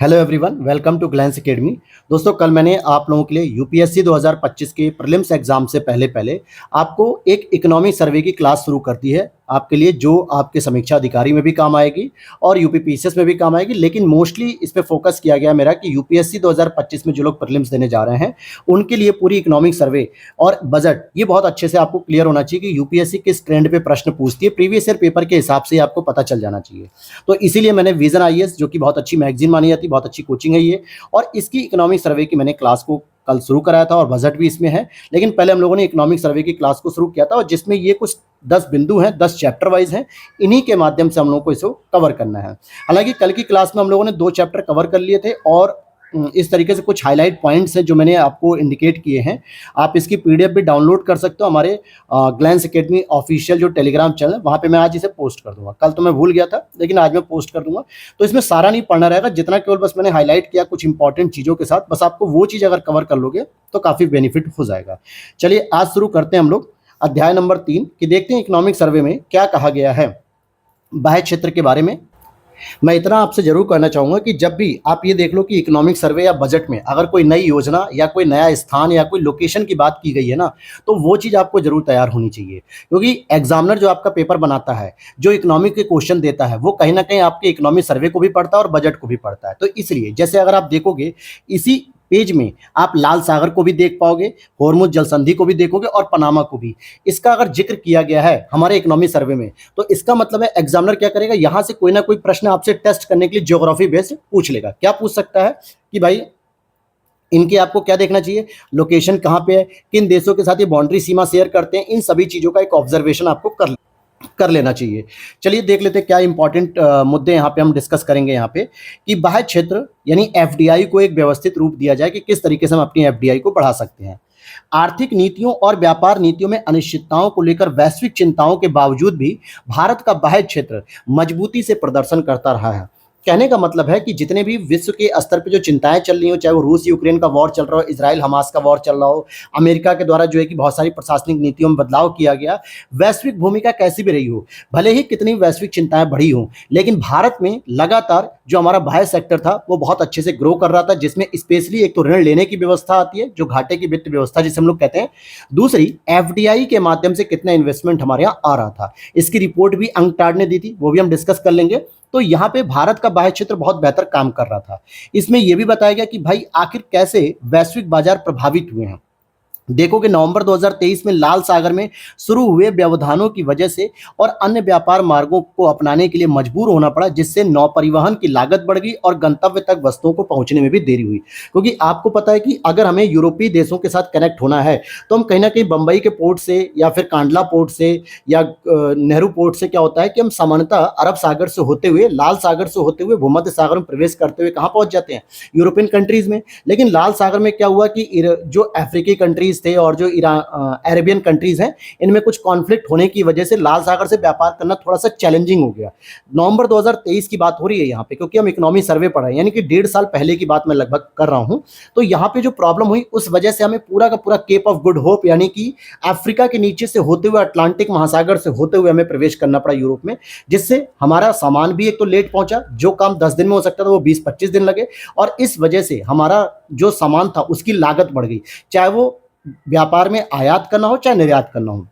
Hello everyone, welcome to Glance academy. दोस्तों, कल मैंने आप लोगों के लिए यूपीएससी 2025 के प्रीलिम्स एग्जाम से पहले पहले आपको एक इकोनॉमिक सर्वे की क्लास शुरू कर दी है आपके लिए, जो आपके समीक्षा अधिकारी में भी काम आएगी और यूपीपीसीएस में भी काम आएगी। लेकिन मोस्टली इस पे फोकस किया गया मेरा कि यूपीएससी 2025 में जो लोग प्रीलिम्स देने जा रहे हैं उनके लिए पूरी इकोनॉमिक सर्वे और बजट ये बहुत अच्छे से आपको क्लियर होना चाहिए कि यूपीएससी किस ट्रेंड पे प्रश्न पूछती है, प्रीवियस ईयर पेपर के हिसाब से आपको पता चल जाना चाहिए। तो इसीलिए मैंने विजन आईएएस, जो कि बहुत अच्छी मैगजीन मानी जाती है, बहुत अच्छी कोचिंग है ये, और इसकी इकोनॉमिक सर्वे की मैंने क्लास को कल शुरू कराया था और बजट भी इसमें है। लेकिन पहले हम लोगों ने इकोनॉमिक सर्वे की क्लास को शुरू किया था और जिसमें ये कुछ 10 बिंदु हैं, 10 चैप्टर वाइज हैं, इन्हीं के माध्यम से हम लोगों को इसको कवर करना है। हालांकि कल की क्लास में हम लोगों ने 2 चैप्टर कवर कर लिए थे और इस तरीके से कुछ हाईलाइट पॉइंट्स हैं जो मैंने आपको इंडिकेट किए हैं। आप इसकी पीडीएफ भी डाउनलोड कर सकते हो हमारे ग्लैंस एकेडमी ऑफिशियल जो टेलीग्राम चैनल, वहाँ पे मैं आज इसे पोस्ट कर दूंगा। कल तो मैं भूल गया था लेकिन आज मैं पोस्ट कर दूंगा। तो इसमें सारा नहीं पढ़ना रहेगा, जितना केवल बस मैंने हाईलाइट किया कुछ इंपॉर्टेंट चीज़ों के साथ, बस आपको वो चीज़ अगर कवर कर लोगे तो काफ़ी बेनिफिट हो जाएगा। चलिए आज शुरू करते हैं हम लोग अध्याय नंबर 3 कि देखते हैं इकोनॉमिक सर्वे में क्या कहा गया है बाह्य क्षेत्र के बारे में। मैं इतना आपसे जरूर कहना चाहूँगा कि जब भी आप ये देख लो कि इकोनॉमिक सर्वे या बजट में अगर कोई नई योजना या कोई नया स्थान या कोई लोकेशन की बात की गई है ना, तो वो चीज़ आपको जरूर तैयार होनी चाहिए। क्योंकि एग्जामिनर जो आपका पेपर बनाता है, जो इकोनॉमिक के क्वेश्चन देता है, वो कहीं ना कहीं आपके इकोनॉमिक सर्वे को भी पढ़ता है और बजट को भी पढ़ता है। तो इसलिए जैसे अगर आप देखोगे इसी पेज में आप लाल सागर को भी देख पाओगे, होर्मुज जलसंधि को भी देखोगे और पनामा को भी। इसका अगर जिक्र किया गया है हमारे इकोनॉमिक सर्वे में, तो इसका मतलब है एग्जामिनर क्या करेगा, यहां से कोई ना कोई प्रश्न आपसे टेस्ट करने के लिए ज्योग्राफी बेस्ड पूछ लेगा। क्या पूछ सकता है कि भाई इनके आपको क्या देखना चाहिए, लोकेशन कहां पे है, किन देशों के साथ ये बाउंड्री सीमा शेयर करते हैं, इन सभी चीजों का एक ऑब्जर्वेशन आपको कर लेना चाहिए। चलिए देख लेते हैं क्या इंपॉर्टेंट मुद्दे यहाँ पे हम डिस्कस करेंगे। यहाँ पे कि बाह्य क्षेत्र यानी एफडीआई को एक व्यवस्थित रूप दिया जाए कि किस तरीके से हम अपनी एफडीआई को बढ़ा सकते हैं। आर्थिक नीतियों और व्यापार नीतियों में अनिश्चितताओं को लेकर वैश्विक चिंताओं के बावजूद भी भारत का बाह्य क्षेत्र मजबूती से प्रदर्शन करता रहा है। कहने का मतलब है कि जितने भी विश्व के स्तर पे जो चिंताएं चल रही हो, चाहे वो रूस यूक्रेन का वॉर चल रहा हो, इजराइल हमास का वॉर चल रहा हो, अमेरिका के द्वारा जो है कि बहुत सारी प्रशासनिक नीतियों में बदलाव किया गया, वैश्विक भूमिका कैसी भी रही हो, भले ही कितनी वैश्विक चिंताएं बढ़ी हो, लेकिन भारत में लगातार जो हमारा बाह्य सेक्टर था वो बहुत अच्छे से ग्रो कर रहा था, जिसमें स्पेशली एक तो ऋण लेने की व्यवस्था आती है, जो घाटे की वित्त व्यवस्था जिसे हम लोग कहते हैं। दूसरी, एफडीआई के माध्यम से कितना इन्वेस्टमेंट हमारे यहाँ आ रहा था, इसकी रिपोर्ट भी अंकटाड ने दी थी, वो भी हम डिस्कस कर लेंगे। तो यहाँ पे भारत का बाह्य क्षेत्र बहुत बेहतर काम कर रहा था। इसमें यह भी बताया गया कि भाई आखिर कैसे वैश्विक बाजार प्रभावित हुए हैं। देखोगे नवंबर 2023 में लाल सागर में शुरू हुए व्यवधानों की वजह से और अन्य व्यापार मार्गों को अपनाने के लिए मजबूर होना पड़ा, जिससे नौ परिवहन की लागत बढ़ गई और गंतव्य तक वस्तुओं को पहुंचने में भी देरी हुई। क्योंकि आपको पता है कि अगर हमें यूरोपीय देशों के साथ कनेक्ट होना है तो हम कहीं ना कहीं बंबई के पोर्ट से या फिर कांडला पोर्ट से या नेहरू पोर्ट से क्या होता है कि हम सामान्यतः अरब सागर से होते हुए, लाल सागर से होते हुए भूमध्य सागर में प्रवेश करते हुए कहाँ पहुंच जाते हैं, यूरोपियन कंट्रीज में। लेकिन लाल सागर में क्या हुआ कि जो अफ्रीकी कंट्रीज थे और जो अरेबियन कंट्रीज हैं, इनमें कुछ कॉन्फ्लिक्ट होने की वजह से लाल सागर से व्यापार करना थोड़ा सा चैलेंजिंग हो गया। नवंबर 2023 की बात हो रही है यहाँ पे, क्योंकि हम इकोनॉमी सर्वे पढ़ रहे हैं, यानी कि 1.5 साल पहले की बात मैं लगभग कर रहा हूँ। तो यहाँ पे जो प्रॉब्लम हुई उस वजह से हमें पूरा का पूरा केप ऑफ गुड होप यानी कि अफ्रीका के नीचे से होते हुए अटलांटिक महासागर से होते हुए हमें प्रवेश करना पड़ा यूरोप में, जिससे हमारा सामान भी एक तो लेट पहुंचा, जो काम 10 दिन में हो सकता था वो 20-25 दिन लगे, और इस वजह से हमारा जो सामान था उसकी लागत बढ़ गई, चाहे वो व्यापार में आयात करना हो चाहे निर्यात करना हो।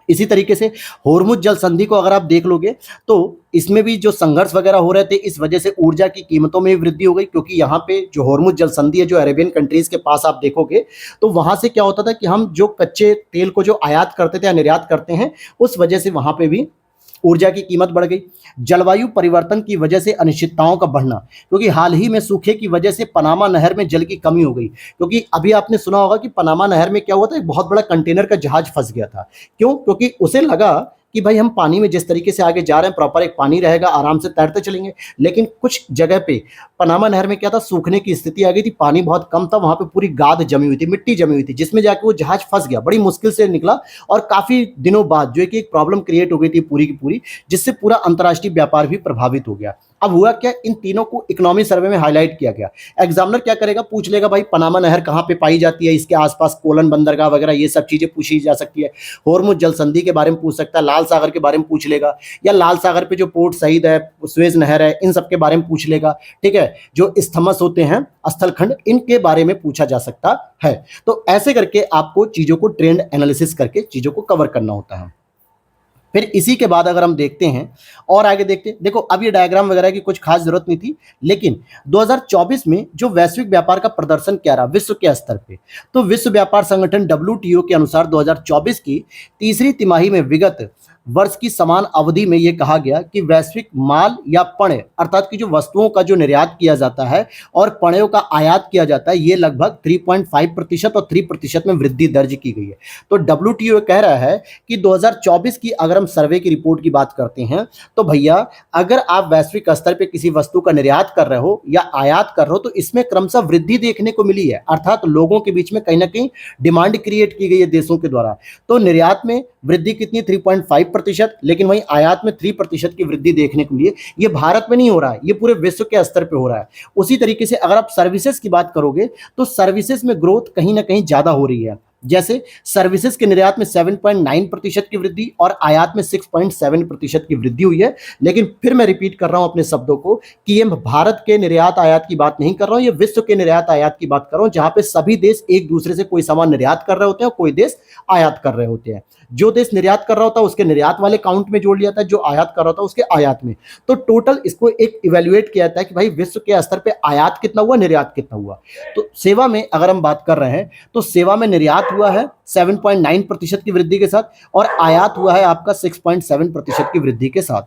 इसी तरीके से होर्मुज जल संधि को अगर आप देख लोगे तो इसमें भी जो संघर्ष वगैरह हो रहे थे, इस वजह से ऊर्जा की कीमतों में भी वृद्धि हो गई। क्योंकि यहाँ पे जो होर्मुज जल संधि है, जो अरेबियन कंट्रीज के पास आप देखोगे, तो वहां से क्या होता था कि हम जो कच्चे तेल को जो आयात करते थे या निर्यात करते हैं, उस वजह से वहां पे भी ऊर्जा की कीमत बढ़ गई। जलवायु परिवर्तन की वजह से अनिश्चितताओं का बढ़ना, क्योंकि हाल ही में सूखे की वजह से पनामा नहर में जल की कमी हो गई। क्योंकि अभी आपने सुना होगा कि पनामा नहर में क्या हुआ था, एक बहुत बड़ा कंटेनर का जहाज फंस गया था। क्यों? क्योंकि उसे लगा कि भाई हम पानी में जिस तरीके से आगे जा रहे हैं, प्रॉपर एक पानी रहेगा, आराम से तैरते चलेंगे। लेकिन कुछ जगह पे पनामा नहर में क्या था, सूखने की स्थिति आ गई थी, पानी बहुत कम था, वहां पे पूरी गाद जमी हुई थी, मिट्टी जमी हुई थी, जिसमें जाके वो जहाज फंस गया, बड़ी मुश्किल से निकला। और काफी दिनों बाद जो है कि एक प्रॉब्लम क्रिएट हो गई थी पूरी की पूरी, जिससे पूरा अंतर्राष्ट्रीय व्यापार भी प्रभावित हो गया। अब हुआ क्या, इन तीनों को इकोनॉमी सर्वे में हाईलाइट किया गया। एग्जामिनर क्या करेगा, पूछ लेगा भाई पनामा नहर कहाँ पे पाई जाती है, इसके आसपास कोलन बंदरगाह वगैरह ये सब चीजें पूछी जा सकती है। होर्मुज जल संधि के बारे में पूछ सकता है, लाल सागर के बारे में पूछ लेगा, या लाल सागर पे जो पोर्ट शहीद है, सुएज नहर है, इन सब के बारे में पूछ लेगा। ठीक है, जो स्थमस होते हैं स्थलखंड, इनके बारे में पूछा जा सकता है। तो ऐसे करके आपको चीजों को ट्रेंड एनालिसिस करके चीजों को कवर करना होता है। फिर इसी के बाद अगर हम देखते हैं और आगे देखते हैं, देखो अब ये डायग्राम वगैरह की कुछ खास जरूरत नहीं थी, लेकिन 2024 में जो वैश्विक व्यापार का प्रदर्शन क्या रहा विश्व के स्तर पे, तो विश्व व्यापार संगठन WTO के अनुसार 2024 की तीसरी तिमाही में विगत वर्ष की समान अवधि में यह कहा गया कि वैश्विक माल या पण्य अर्थात कि जो वस्तुओं का जो निर्यात किया जाता है और पण्यों का आयात किया जाता है, ये लगभग 3.5% और 3% में वृद्धि दर्ज की गई है। तो WTO कह रहा है कि 2024 की अगर हम सर्वे की रिपोर्ट की बात करते हैं तो भैया अगर आप वैश्विक स्तर पर किसी वस्तु का निर्यात कर रहे हो या आयात कर रहे हो तो इसमें क्रमशः वृद्धि देखने को मिली है, अर्थात लोगों के बीच में कहीं ना कहीं डिमांड क्रिएट की गई है देशों के द्वारा। तो निर्यात में वृद्धि कितनी, 3.5%, लेकिन वहीं आयात में 3% की वृद्धि देखने को मिली है। ये भारत में नहीं हो रहा है, ये पूरे विश्व के स्तर पे हो रहा है। उसी तरीके से अगर आप सर्विसेज की बात करोगे तो सर्विसेज में ग्रोथ कहीं ना कहीं ज्यादा हो रही है। जैसे सर्विसेज के निर्यात में 7.9% की वृद्धि और आयात में 6.7% की वृद्धि हुई है। लेकिन फिर मैं रिपीट कर रहा हूं अपने शब्दों को कि ये भारत के निर्यात आयात की बात नहीं कर रहा हूं, ये विश्व के निर्यात आयात की बात कर रहा हूं, जहां पे सभी देश एक दूसरे से कोई सामान निर्यात कर रहे होते हैं, कोई देश आयात कर रहे होते हैं। जो देश निर्यात कर रहा होता है उसके निर्यात वाले काउंट में जोड़ लिया जाता है, जो आयात कर रहा होता है उसके आयात में। तो टोटल इसको एक इवेल्युएट किया जाता है कि भाई विश्व के स्तर पे आयात कितना हुआ, निर्यात कितना हुआ। तो सेवा में अगर हम बात कर रहे हैं तो सेवा में निर्यात हुआ है 7.9% की वृद्धि के साथ और आयात हुआ है आपका 6.7% की वृद्धि के साथ।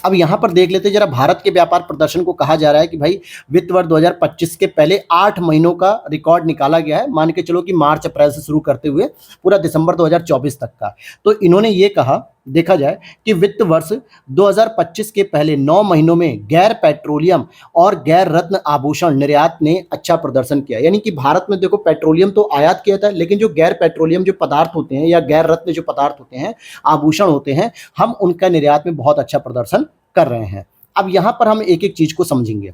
अब यहां पर देख लेते हैं जरा भारत के व्यापार प्रदर्शन को। कहा जा रहा है कि भाई वित्त वर्ष 2025 के पहले 8 महीनों का रिकॉर्ड निकाला गया है, मान के चलो कि मार्च अप्रैल से शुरू करते हुए पूरा दिसंबर 2024 तक का। तो इन्होंने ये कहा, देखा जाए कि वित्त वर्ष 2025 के पहले 9 महीनों में गैर पेट्रोलियम और गैर रत्न आभूषण निर्यात ने अच्छा प्रदर्शन किया। यानी कि भारत में देखो पेट्रोलियम तो आयात किया था, लेकिन जो गैर पेट्रोलियम जो पदार्थ होते हैं या गैर रत्न जो पदार्थ होते हैं, आभूषण होते हैं, हम उनका निर्यात में बहुत अच्छा प्रदर्शन कर रहे हैं। अब यहां पर हम एक एक चीज को समझेंगे।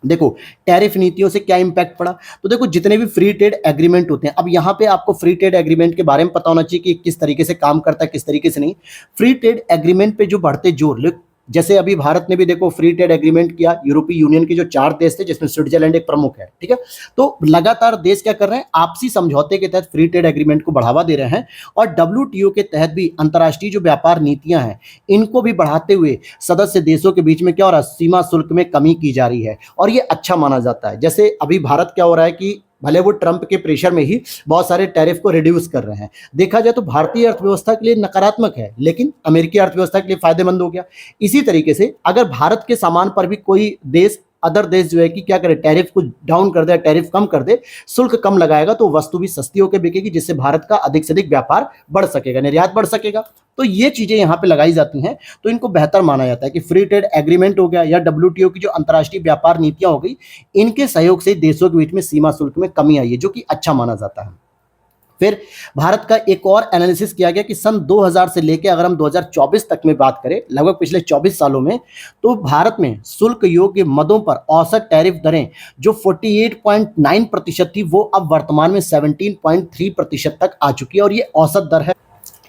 देखो टैरिफ नीतियों से क्या इंपैक्ट पड़ा, तो देखो जितने भी फ्री ट्रेड एग्रीमेंट होते हैं, अब यहाँ पे आपको फ्री ट्रेड एग्रीमेंट के बारे में पता होना चाहिए कि किस तरीके से काम करता है, किस तरीके से नहीं। फ्री ट्रेड एग्रीमेंट पे जो बढ़ते जोर, जैसे अभी भारत ने भी देखो फ्री ट्रेड एग्रीमेंट किया, यूरोपीय यूनियन के जो 4 देश थे जिसमें स्विट्जरलैंड एक प्रमुख है, ठीक है। तो लगातार देश क्या कर रहे हैं, आपसी समझौते के तहत फ्री ट्रेड एग्रीमेंट को बढ़ावा दे रहे हैं और WTO के तहत भी अंतर्राष्ट्रीय जो व्यापार नीतियां हैं इनको भी बढ़ाते हुए सदस्य देशों के बीच में क्या हो रहा है, सीमा शुल्क में कमी की जा रही है और ये अच्छा माना जाता है। जैसे अभी भारत क्या हो रहा है कि भले वो ट्रंप के प्रेशर में ही बहुत सारे टैरिफ को रिड्यूस कर रहे हैं, देखा जाए तो भारतीय अर्थव्यवस्था के लिए नकारात्मक है, लेकिन अमेरिकी अर्थव्यवस्था के लिए फायदेमंद हो गया। इसी तरीके से अगर भारत के सामान पर भी कोई देश, अदर देश जो है कि क्या करे, टैरिफ को डाउन कर दे, टैरिफ कम कर दे, शुल्क कम लगाएगा, तो वस्तु भी सस्ती होकर बिकेगी, जिससे भारत का अधिक से अधिक व्यापार बढ़ सकेगा, निर्यात बढ़ सकेगा। तो ये चीजें यहाँ पे लगाई जाती हैं, तो इनको बेहतर माना जाता है कि फ्री ट्रेड एग्रीमेंट हो गया या WTO की जो अंतर्राष्ट्रीय व्यापार नीतियां हो गई, इनके सहयोग से देशों के बीच में सीमा शुल्क में कमी आई है, जो कि अच्छा माना जाता है। फिर भारत का एक और एनालिसिस किया गया कि सन 2000 से लेकर अगर हम 2024 तक में बात करें, लगभग पिछले 24 सालों में, तो भारत में शुल्क योग्य मदों पर औसत टैरिफ दरें जो 48.9% थी, वो अब वर्तमान में 17.3% तक आ चुकी है और ये औसत दर है।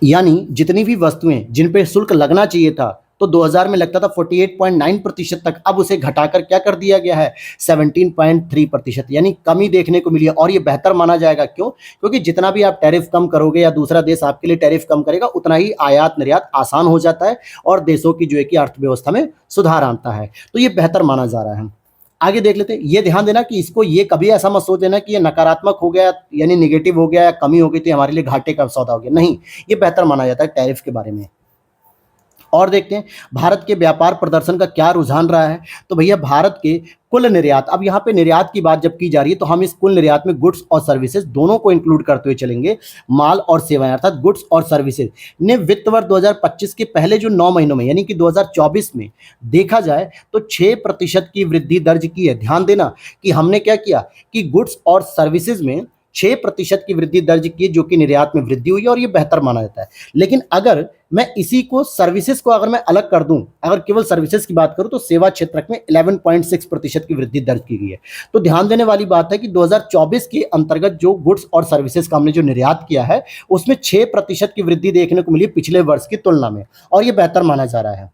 यानी जितनी भी वस्तुएं जिन पे शुल्क लगना चाहिए था, तो 2000 में लगता था 48.9% तक, अब उसे घटाकर क्या कर दिया गया है, 17.3%, यानी कमी देखने को मिली है और ये बेहतर माना जाएगा। क्यों? क्योंकि जितना भी आप टैरिफ कम करोगे या दूसरा देश आपके लिए टैरिफ कम करेगा, उतना ही आयात निर्यात आसान हो जाता है और देशों की जो है कि अर्थव्यवस्था में सुधार आता है। तो ये बेहतर माना जा रहा है। आगे देख लेते हैं। ये ध्यान देना कि इसको ये कभी ऐसा मत सोच देना कि ये नकारात्मक हो गया यानी निगेटिव हो गया या कमी हो गई तो हमारे लिए घाटे का सौदा हो गया, नहीं, ये बेहतर माना जाता है टैरिफ के बारे में। और देखते हैं भारत के व्यापार प्रदर्शन का क्या रुझान रहा है। तो भैया भारत के कुल निर्यात, अब यहाँ पे निर्यात की बात जब की जा रही है तो हम इस कुल निर्यात में गुड्स और सर्विसेज दोनों को इंक्लूड करते हुए चलेंगे। माल और सेवाएं अर्थात गुड्स और सर्विसेज ने वित्त वर्ष 2025 के पहले जो 9 महीनों में यानी कि 2024 में देखा जाए तो 6% की वृद्धि दर्ज की है। ध्यान देना कि हमने क्या किया कि गुड्स और सर्विसेज में 6% की वृद्धि दर्ज की, जो कि निर्यात में वृद्धि हुई और ये बेहतर माना जाता है। लेकिन अगर मैं इसी को सर्विसेज को अगर मैं अलग कर दूं, अगर केवल सर्विसेज की बात करूं तो सेवा क्षेत्र में 11.6% की वृद्धि दर्ज की गई है। तो ध्यान देने वाली बात है कि 2024 के अंतर्गत जो गुड्स और सर्विसेज का हमने जो निर्यात किया है उसमें 6% की वृद्धि देखने को मिली पिछले वर्ष की तुलना में, और ये बेहतर माना जा रहा है।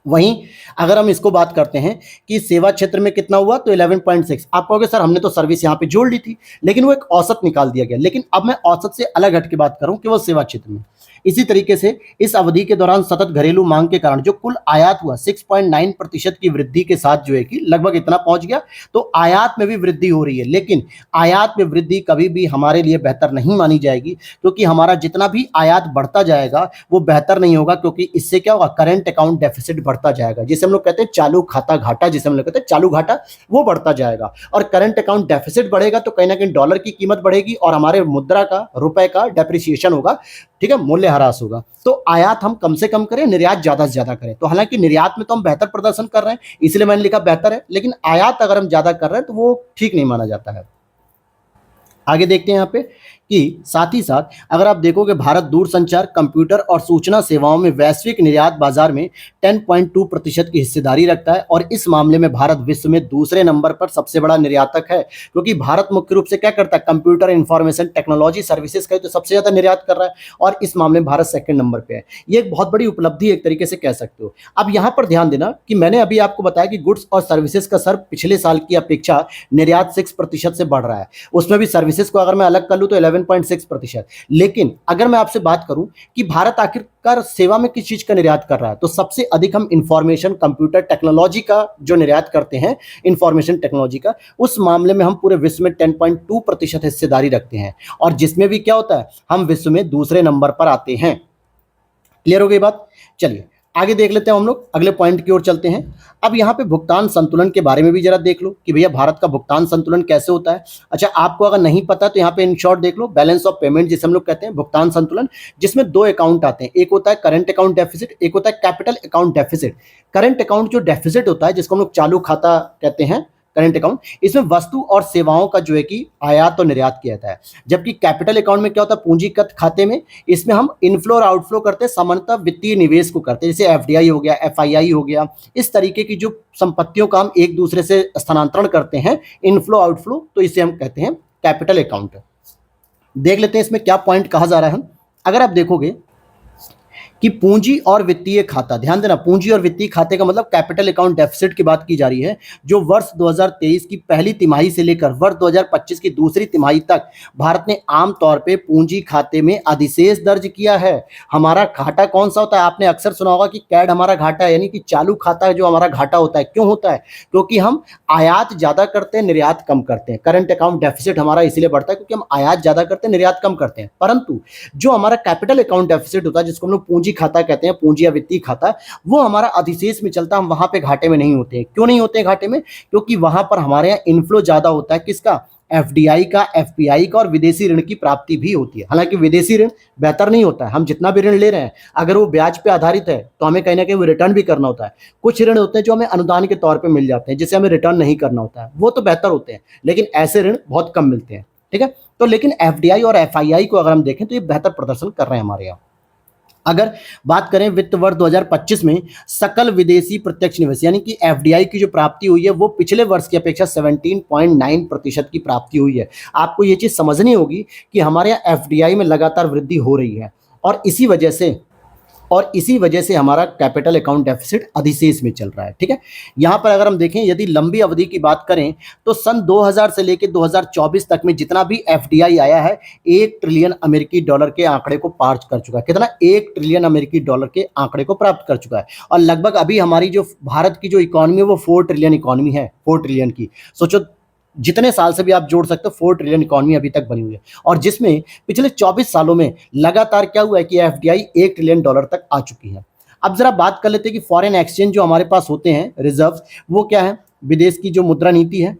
वहीं अगर हम इसको बात करते हैं कि सेवा क्षेत्र में कितना हुआ, तो 11.6। आप कहोगे सर हमने तो सर्विस यहाँ पे जोड़ ली थी, लेकिन वो एक औसत निकाल दिया गया। लेकिन अब मैं औसत से अलग हट के बात करूं केवल सेवा क्षेत्र में। इसी तरीके से इस अवधि के दौरान सतत घरेलू मांग के कारण जो कुल आयात हुआ 6.9% की वृद्धि के साथ जो है कि लगभग इतना पहुंच गया। तो आयात में भी वृद्धि हो रही है, लेकिन आयात में वृद्धि कभी भी हमारे लिए बेहतर नहीं मानी जाएगी, क्योंकि हमारा जितना भी आयात बढ़ता जाएगा वो बेहतर नहीं होगा, क्योंकि इससे क्या होगा, करंट अकाउंट डेफिसिट बढ़ता जाएगा, जिसे हम लोग कहते हैं चालू खाता घाटा, जिसे हम लोग कहते हैं चालू घाटा, वो बढ़ता जाएगा। और करंट अकाउंट डेफिसिट बढ़ेगा तो कहीं ना कहीं डॉलर की कीमत बढ़ेगी और हमारे मुद्रा का, रुपए का डेप्रिसिएशन होगा, ठीक है, मूल्य ह्रास होगा। तो आयात हम कम से कम करें, निर्यात ज्यादा से ज्यादा करें। तो हालांकि निर्यात में तो हम बेहतर प्रदर्शन कर रहे हैं, इसलिए मैंने लिखा बेहतर है, लेकिन आयात अगर हम ज्यादा कर रहे हैं तो वो ठीक नहीं माना जाता है। आगे देखते हैं यहाँ पे कि साथ ही साथ अगर आप देखोगे भारत दूरसंचार, कंप्यूटर और सूचना सेवाओं में वैश्विक निर्यात बाजार में 10.2% की हिस्सेदारी रखता है, और इस मामले में भारत विश्व में दूसरे नंबर पर सबसे बड़ा निर्यातक है, क्योंकि भारत मुख्य रूप से क्या करता है, कंप्यूटर, इंफॉर्मेशन टेक्नोलॉजी सर्विसेज का तो सबसे ज्यादा निर्यात कर रहा है, और इस मामले में भारत सेकंड नंबर पे है। ये एक बहुत बड़ी उपलब्धि एक तरीके से कह सकते हो। अब यहाँ पर ध्यान देना कि मैंने अभी आपको बताया कि गुड्स और सर्विसेज का सर पिछले साल की अपेक्षा निर्यात 6% से बढ़ रहा है, उसमें भी सर्विसेज को अगर मैं अलग कर लूं तो 11.6%। लेकिन अगर मैं आपसे बात करूं कि भारत आखिरकार सेवा में किस चीज का निर्यात कर रहा है, तो सबसे अधिक हम इंफॉर्मेशन कंप्यूटर टेक्नोलॉजी का जो निर्यात करते हैं, इंफॉर्मेशन टेक्नोलॉजी का, उस मामले में हम पूरे विश्व में 10.2% हिस्सेदारी रखते हैं, और जिसमें भी क्या होता है, हम विश्व में दूसरे नंबर पर आते हैं। क्लियर हो गई बात? चलिए आगे देख लेते हैं, हम लोग अगले पॉइंट की ओर चलते हैं। अब यहाँ पे भुगतान संतुलन के बारे में भी जरा देख लो कि भैया भारत का भुगतान संतुलन कैसे होता है। अच्छा, आपको अगर नहीं पता तो यहाँ पे इन शॉर्ट देख लो, बैलेंस ऑफ पेमेंट जिसे हम लोग कहते हैं, भुगतान संतुलन, जिसमें दो अकाउंट आते हैं, एक होता है करंट अकाउंट डेफिसिट, एक होता है capital account deficit. Current account जो डेफिसिट होता है, जिसको हम लोग चालू खाता कहते हैं, करंट अकाउंट, इसमें वस्तु और सेवाओं का जो है कि आयात और निर्यात किया जाता है। जबकि कैपिटल अकाउंट में क्या होता है, पूंजीगत खाते में, इसमें हम इनफ्लो और आउटफ्लो करते हैं, सामान्यतः वित्तीय निवेश को करते हैं, जैसे एफडीआई हो गया, एफआईआई हो गया, इस तरीके की जो संपत्तियों का हम एक दूसरे से स्थानांतरण करते हैं, इनफ्लो आउटफ्लो, तो इसे हम कहते हैं कैपिटल अकाउंट। देख लेते हैं इसमें क्या पॉइंट कहा जा रहा है। अगर आप देखोगे कि पूंजी और वित्तीय खाता, ध्यान देना, पूंजी और वित्तीय खाते का मतलब कैपिटल अकाउंट डेफिसिट की बात की जा रही है, जो वर्ष 2023 की पहली तिमाही से लेकर वर्ष 2025 की दूसरी तिमाही तक भारत ने आमतौर पे पूंजी खाते में अधिशेष दर्ज किया है। हमारा घाटा कौन सा होता है, आपने अक्सर सुना होगा कि कैड हमारा घाटा है, यानी कि चालू खाता जो हमारा घाटा होता है। क्यों होता है? क्योंकि हम आयात ज्यादा करते हैं, निर्यात कम करते हैं। करंट अकाउंट डेफिसिट हमारा इसलिए बढ़ता है क्योंकि हम आयात ज्यादा करते हैं, निर्यात कम करते हैं। परंतु जो हमारा कैपिटल अकाउंट डेफिसिट होता है, जिसको हम लोग पूंजी खाता कहते हैं, पूंजी या वित्तीय खाता, वो हमारा अधिशेष में चलता है, हम वहां पे घाटे में नहीं होते हैं। क्यों नहीं होते हैं घाटे में? क्योंकि वहां पर हमारे यहाँ इनफ्लो ज्यादा होता है, किसका, एफडीआई का, एफपीआई का, और विदेशी ऋण की प्राप्ति भी होती है। हालांकि विदेशी ऋण बेहतर नहीं होता है, हम जितना भी ऋण ले रहे हैं अगर वो ब्याज पे आधारित है तो हमें कहीं ना कहीं वो रिटर्न भी करना होता है। कुछ ऋण होते हैं जो हमें अनुदान के तौर पे मिल जाते हैं, जिसे हमें रिटर्न नहीं करना होता है, वो तो बेहतर होते हैं, लेकिन ऐसे ऋण बहुत कम मिलते हैं, ठीक है। तो लेकिन एफडीआई और एफआईआई को अगर हम देखें तो ये बेहतर प्रदर्शन कर रहे हैं हमारे यहाँ। अगर बात करें वित्त वर्ष 2025 में सकल विदेशी प्रत्यक्ष निवेश यानी कि एफडीआई की जो प्राप्ति हुई है वो पिछले वर्ष की अपेक्षा 17.9% की प्राप्ति हुई है। आपको ये चीज समझनी होगी कि हमारे यहाँ एफडीआई में लगातार वृद्धि हो रही है, और इसी वजह से हमारा कैपिटल अकाउंट डेफिसिट अधिशेष में चल रहा है, ठीक है। यहाँ पर अगर हम देखें, यदि लंबी अवधि की बात करें तो सन 2000 से लेकर 2024 तक में जितना भी एफडीआई आया है, 1 ट्रिलियन अमेरिकी डॉलर के आंकड़े को पार कर चुका है। कितना? 1 ट्रिलियन अमेरिकी डॉलर के आंकड़े को प्राप्त कर चुका है। और लगभग अभी हमारी जो भारत की जो इकोनॉमी है वो 4 ट्रिलियन इकोनॉमी है, 4 ट्रिलियन की। सोचो जितने साल से भी आप जोड़ सकते हो, 4 ट्रिलियन इकोनॉमी अभी तक बनी हुई है, और जिसमें पिछले 24 सालों में लगातार क्या हुआ है कि एफडीआई 1 ट्रिलियन डॉलर तक आ चुकी है। अब जरा बात कर लेते हैं कि फॉरेन एक्सचेंज जो हमारे पास होते हैं, रिजर्व्स, वो क्या है? विदेश की जो मुद्रा नीति है,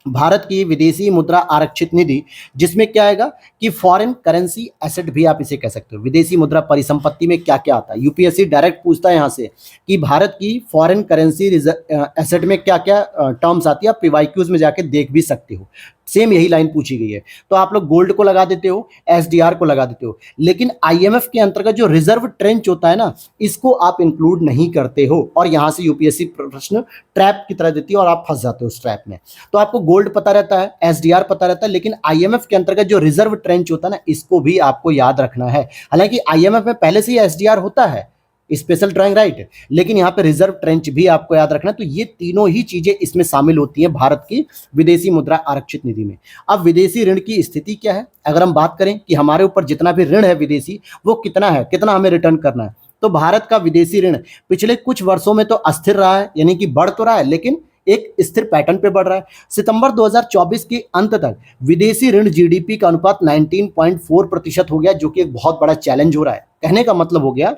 भारत की विदेशी मुद्रा आरक्षित निधि, जिसमें क्या आएगा कि फॉरेन करेंसी एसेट भी आप इसे कह सकते हो। विदेशी मुद्रा परिसंपत्ति में क्या क्या आता है, यूपीएससी डायरेक्ट पूछता है यहाँ से कि भारत की फॉरेन करेंसी एसेट में क्या क्या टर्म्स आती है। आप पीवाईक्यूज में जाके देख भी सकते हो। सेम यही लाइन पूछी गई है। तो आप लोग गोल्ड को लगा देते हो, एसडीआर को लगा देते हो, लेकिन आईएमएफ के अंतर्गत जो रिजर्व ट्रेंच होता है ना, इसको आप इंक्लूड नहीं करते हो, और यहां से यूपीएससी प्रश्न ट्रैप की तरह देती है और आप फंस जाते हो उस ट्रैप में। तो आपको गोल्ड पता रहता है, एसडीआर पता रहता है, लेकिन आईएमएफ के अंतर्गत जो रिजर्व ट्रेंच होता है ना, इसको भी आपको याद रखना है। हालांकि आईएमएफ में पहले से ही एसडीआर होता है, स्पेशल ड्राइंग राइट, लेकिन यहाँ पे रिजर्व ट्रेंच भी आपको याद रखना है। तो ये तीनों ही चीजें इसमें शामिल होती हैं भारत की विदेशी मुद्रा आरक्षित निधि में। अब विदेशी ऋण की स्थिति क्या है, अगर हम बात करें कि हमारे ऊपर जितना भी ऋण है विदेशी, वो कितना है, कितना हमें रिटर्न करना है, तो भारत का विदेशी ऋण पिछले कुछ वर्षों में तो अस्थिर रहा है, यानी कि बढ़ तो रहा है, लेकिन एक स्थिर पैटर्न पे बढ़ रहा है। सितंबर 2024 के अंत तक विदेशी ऋण जीडीपी का अनुपात 19.4% हो गया, जो कि एक बहुत बड़ा चैलेंज हो रहा है। कहने का मतलब हो गया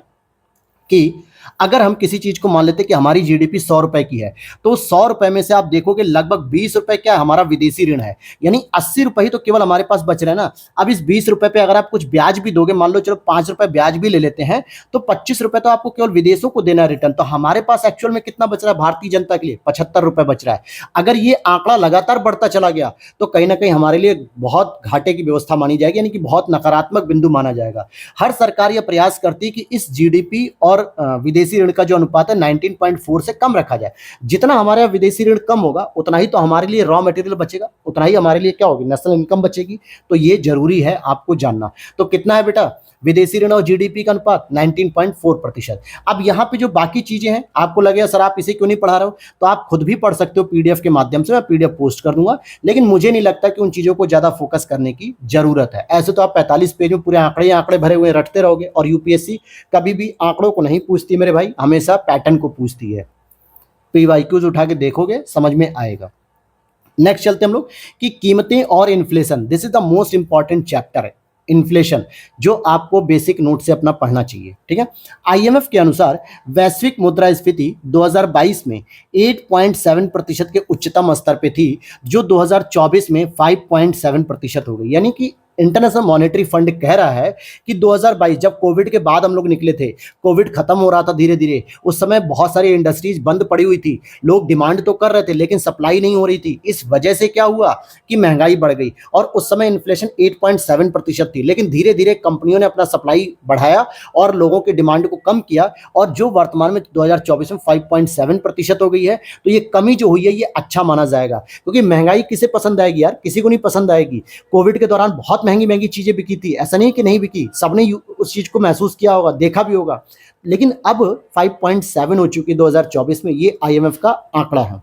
कि अगर हम किसी चीज को मान लेते हैं कि हमारी जीडीपी 100 रुपए की है, तो 100 रुपए में से आप देखोगे लगभग 20 रुपए क्या हमारा विदेशी ऋण है, यानी 80 रुपए ही तो केवल हमारे पास बच रहे हैं ना। अब इस 20 रुपए पे अगर आप कुछ ब्याज भी दोगे, मान लो चलो 5 रुपए ब्याज भी ले लेते हैं, तो 25 रुपए तो आपको केवल विदेशों को देना है रिटर्न। तो हमारे पास एक्चुअल में कितना बच रहा है भारतीय जनता के लिए, 75 रुपए बच रहा है। अगर ये आंकड़ा लगातार बढ़ता चला गया तो कहीं ना कहीं हमारे लिए बहुत घाटे की व्यवस्था मानी जाएगी, यानी कि बहुत नकारात्मक बिंदु माना जाएगा। हर सरकार यह प्रयास करती है कि इस जीडीपी और विदेशी ऋण का जो अनुपात है 19.4 से कम रखा जाए। जितना हमारा विदेशी ऋण कम होगा, उतना ही तो हमारे लिए रॉ मटेरियल बचेगा, उतना ही हमारे लिए क्या होगी, नेशनल इनकम बचेगी। तो ये जरूरी है आपको जानना। तो कितना है बेटा विदेशी ऋण और जीडीपी का अनुपात, 19.4%। अब यहाँ पे जो बाकी चीजें हैं, आपको लगेगा सर आप इसे क्यों नहीं पढ़ा रहे हो, तो आप खुद भी पढ़ सकते हो पीडीएफ के माध्यम से, मैं पीडीएफ पोस्ट कर दूंगा, लेकिन मुझे नहीं लगता कि उन चीजों को ज्यादा फोकस करने की जरूरत है। ऐसे तो आप 45 पेज में पूरे आंकड़े आंकड़े भरे हुए रटते रहोगे, और यूपीएससी कभी भी आंकड़ों को नहीं पूछती मेरे भाई, हमेशा पैटर्न को पूछती है। पीवाईक्यूज उठा के देखोगे समझ में आएगा। नेक्स्ट चलते हम लोग कि कीमतें और inflation, this is the most important chapter है, इन्फ्लेशन, जो आपको बेसिक नोट से अपना पढ़ना चाहिए। ठीक है, आईएमएफ के अनुसार वैश्विक मुद्रास्फीति 2022 में 8.7% के उच्चतम स्तर पे थी, जो 2024 में 5.7% हो गई। यानी कि इंटरनेशनल मॉनेटरी फंड कह रहा है कि 2022 जब कोविड के बाद हम लोग निकले थे, कोविड खत्म हो रहा था धीरे धीरे, उस समय बहुत सारी इंडस्ट्रीज बंद पड़ी हुई थी, लोग डिमांड तो कर रहे थे लेकिन सप्लाई नहीं हो रही थी। इस वजह से क्या हुआ कि महंगाई बढ़ गई, और उस समय इन्फ्लेशन 8.7% थी, लेकिन धीरे धीरे कंपनियों ने अपना सप्लाई बढ़ाया और लोगों की डिमांड को कम किया, और जो वर्तमान में 2024 में 5.7% हो गई है। तो ये कमी जो हुई है ये अच्छा माना जाएगा, क्योंकि महंगाई किसे पसंद आएगी यार, किसी को नहीं पसंद आएगी। कोविड के दौरान बहुत महंगी महंगी चीजें बिकी थी, ऐसा नहीं कि नहीं बिकी, सबने उस चीज को महसूस किया होगा, देखा भी होगा, लेकिन अब 5.7 हो चुकी 2024 में, ये आईएमएफ का आंकड़ा है।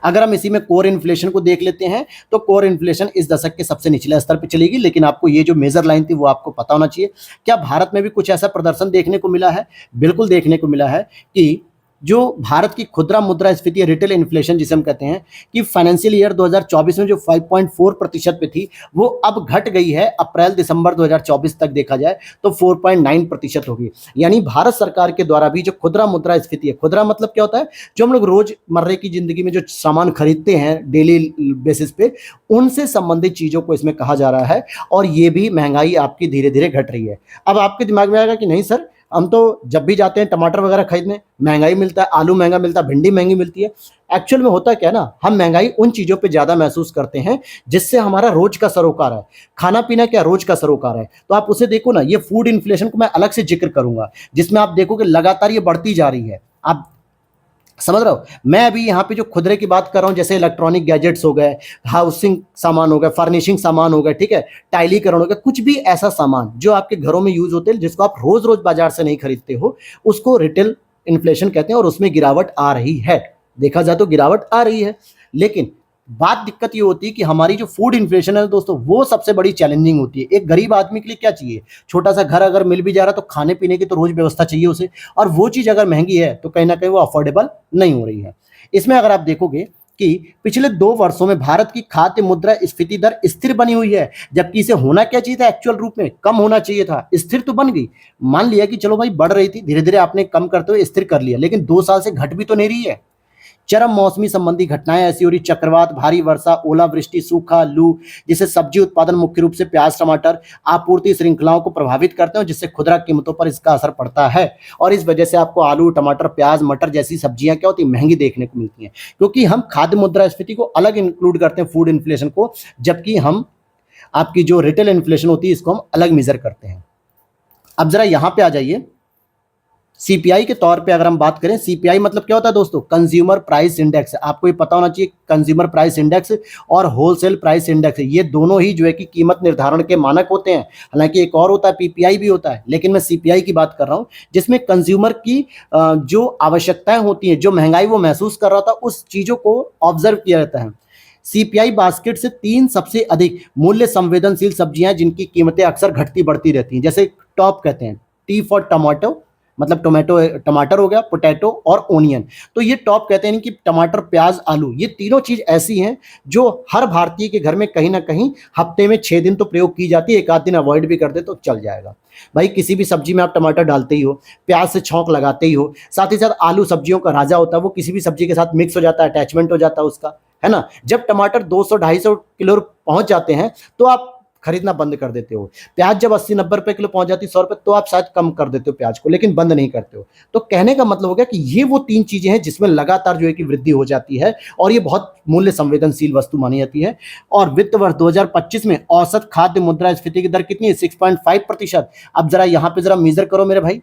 अगर हम इसी में कोर इन्फ्लेशन को देख लेते हैं, तो कोर इन्फ्लेशन इस दशक के सबसे निचले स्तर पर चलेगी, लेकिन आपको ये जो मेजर लाइन थी वो आपको पता होना चाहिए। क्या भारत में भी कुछ ऐसा प्रदर्शन देखने को मिला है? बिल्कुल देखने को मिला है कि जो भारत की खुदरा मुद्रास्फीति रिटेल इन्फ्लेशन जिसे हम कहते हैं, कि फाइनेंशियल ईयर 2024 में जो 5.4% पे थी, वो अब घट गई है। अप्रैल दिसंबर 2024 तक देखा जाए तो 4.9% होगी। यानी भारत सरकार के द्वारा भी जो खुदरा मुद्रास्फीति है, खुदरा मतलब क्या होता है, जो हम लोग रोजमर्रे की जिंदगी में जो सामान खरीदते हैं डेली बेसिस पे, उनसे संबंधित चीजों को इसमें कहा जा रहा है, और ये भी महंगाई आपकी धीरे धीरे घट रही है। अब आपके दिमाग में आएगा कि नहीं सर, हम तो जब भी जाते हैं टमाटर वगैरह खरीदने महंगाई मिलता है, आलू महंगा मिलता है, भिंडी महंगी मिलती है। एक्चुअल में होता क्या है ना, हम महंगाई उन चीजों पे ज्यादा महसूस करते हैं जिससे हमारा रोज का सरोकार है। खाना पीना क्या रोज का सरोकार है, तो आप उसे देखो ना, ये फूड इन्फ्लेशन को मैं अलग से जिक्र करूंगा, जिसमें आप देखोगे लगातार ये बढ़ती जा रही है। आप समझ रहे हो, मैं अभी यहाँ पे जो खुदरे की बात कर रहा हूँ, जैसे इलेक्ट्रॉनिक गैजेट्स हो गए, हाउसिंग सामान हो गए, फर्निशिंग सामान हो गए, ठीक है, टाइलीकरण हो गया, कुछ भी ऐसा सामान जो आपके घरों में यूज होते हैं, जिसको आप रोज रोज बाजार से नहीं खरीदते हो, उसको रिटेल इन्फ्लेशन कहते हैं, और उसमें गिरावट आ रही है। देखा जाए तो गिरावट आ रही है, लेकिन बात दिक्कत ये होती है कि हमारी जो फूड इन्फ्लेशन है दोस्तों, वो सबसे बड़ी चैलेंजिंग होती है। एक गरीब आदमी के लिए क्या चाहिए, छोटा सा घर अगर मिल भी जा रहा तो खाने पीने की तो रोज व्यवस्था चाहिए उसे, और वो चीज अगर महंगी है तो कहीं ना कहीं वो अफोर्डेबल नहीं हो रही है। इसमें अगर आप देखोगे कि पिछले 2 वर्षों में भारत की खाद्य मुद्रा स्फीति दर स्थिर बनी हुई है, जबकि इसे होना क्या चाहिए था, एक्चुअल रूप में कम होना चाहिए था, स्थिर तो बन गई। मान लिया कि चलो भाई बढ़ रही थी, धीरे धीरे आपने कम करते हुए स्थिर कर लिया, लेकिन 2 साल से घट भी तो नहीं रही है। चरम मौसमी संबंधी घटनाएं ऐसी हो रही, चक्रवात, भारी वर्षा, ओलावृष्टि, सूखा, लू, जिससे सब्जी उत्पादन मुख्य रूप से प्याज टमाटर आपूर्ति श्रृंखलाओं को प्रभावित करते हैं, जिससे खुदरा कीमतों पर इसका असर पड़ता है। और इस वजह से आपको आलू टमाटर प्याज मटर जैसी सब्जियां क्या होती है, महंगी देखने को मिलती हैं, क्योंकि हम खाद्य मुद्रास्फीति को अलग इंक्लूड करते हैं फूड इन्फ्लेशन को, जबकि हम आपकी जो रिटेल इन्फ्लेशन होती है इसको हम अलग मेजर करते हैं। अब जरा यहां पे आ जाइए, सीपीआई के तौर पे अगर हम बात करें, सीपीआई मतलब क्या होता है दोस्तों, कंज्यूमर प्राइस इंडेक्स। आपको ये पता होना चाहिए, कंज्यूमर प्राइस इंडेक्स और होलसेल प्राइस इंडेक्स, ये दोनों ही जो है कि कीमत निर्धारण के मानक होते हैं। हालांकि एक और होता है, पीपीआई भी होता है, लेकिन मैं सीपीआई की बात कर रहा हूं, जिसमें कंज्यूमर की जो आवश्यकताएं होती हैं, जो महंगाई वो महसूस कर रहा था, उस चीजों को ऑब्जर्व किया जाता है। सीपीआई बास्केट से 3 सबसे अधिक मूल्य संवेदनशील सब्जियां जिनकी कीमतें अक्सर घटती बढ़ती रहती हैं, जैसे टॉप कहते हैं, टी फॉर टमाटो, मतलब टमाटर हो गया, पोटैटो और ओनियन। तो ये टॉप कहते हैं कि टमाटर प्याज आलू, ये तीनों चीज ऐसी हैं जो हर भारतीय के घर में कहीं ना कहीं हफ्ते में 6 दिन तो प्रयोग की जाती है, एक आध दिन अवॉइड भी कर दे तो चल जाएगा। भाई किसी भी सब्जी में आप टमाटर डालते ही हो, प्याज से छौंक लगाते ही हो, साथ ही साथ आलू सब्जियों का राजा होता है, वो किसी भी सब्जी के साथ मिक्स हो जाता है, अटैचमेंट हो जाता है उसका, है ना। जब टमाटर 200-250 किलो पहुंच जाते हैं तो आप खरीदना बंद कर देते हो। प्याज जब 80-90 रुपए किलो पहुंच जाती है, 100 रुपए, तो आप शायद कम कर देते हो प्याज को, लेकिन बंद नहीं करते हो। तो कहने का मतलब हो गया कि ये वो 3 चीजें हैं जिसमें लगातार जो है कि वृद्धि हो जाती है, और ये बहुत मूल्य संवेदनशील वस्तु मानी जाती है। और वित्त वर्ष 2025 में औसत खाद्य मुद्रास्फीति की दर कितनी है, 6.5%। अब जरा यहां पे जरा मेजर करो मेरे भाई,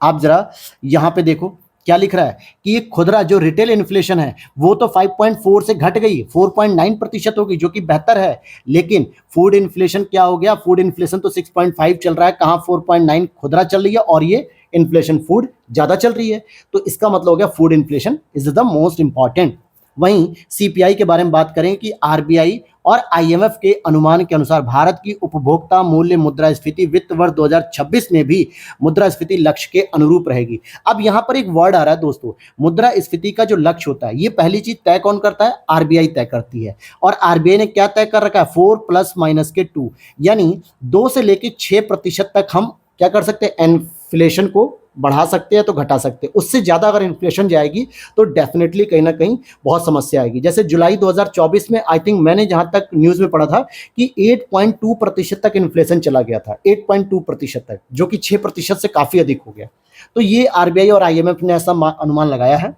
आप जरा यहां पे देखो क्या लिख रहा है कि ये खुदरा जो रिटेल इन्फ्लेशन है वो तो 5.4 से घट गई, 4.9% हो गई, जो कि बेहतर है। लेकिन फूड इन्फ्लेशन क्या हो गया, फूड इन्फ्लेशन तो 6.5 चल रहा है, कहां 4.9 खुदरा चल रही है, और ये इन्फ्लेशन फूड ज्यादा चल रही है। तो इसका मतलब हो गया food inflation is the most important. वहीं सीपीआई के बारे में बात करें कि आरबीआई और आईएमएफ के अनुमान के अनुसार भारत की उपभोक्ता मूल्य मुद्रास्फीति वित्त वर्ष 2026 में भी मुद्रास्फीति लक्ष्य के अनुरूप रहेगी। अब यहां पर एक वर्ड आ रहा है दोस्तों, मुद्रास्फीति का जो लक्ष्य होता है, ये पहली चीज तय कौन करता है, आरबीआई तय करती है। और आरबीआई ने क्या तय कर रखा है, 4+- 2, यानी 2 से लेकर 6% तक हम क्या कर सकते हैं, इन्फ्लेशन को बढ़ा सकते हैं तो घटा सकते हैं। उससे ज्यादा अगर इन्फ्लेशन जाएगी तो डेफिनेटली कहीं ना कहीं बहुत समस्या आएगी। जैसे जुलाई 2024 में आई थिंक मैंने जहां तक न्यूज में पढ़ा था कि 8.2% तक इन्फ्लेशन चला गया था, 8.2% तक, जो कि 6% से काफी अधिक हो गया। तो ये आरबीआई और आईएमएफ ने ऐसा अनुमान लगाया है।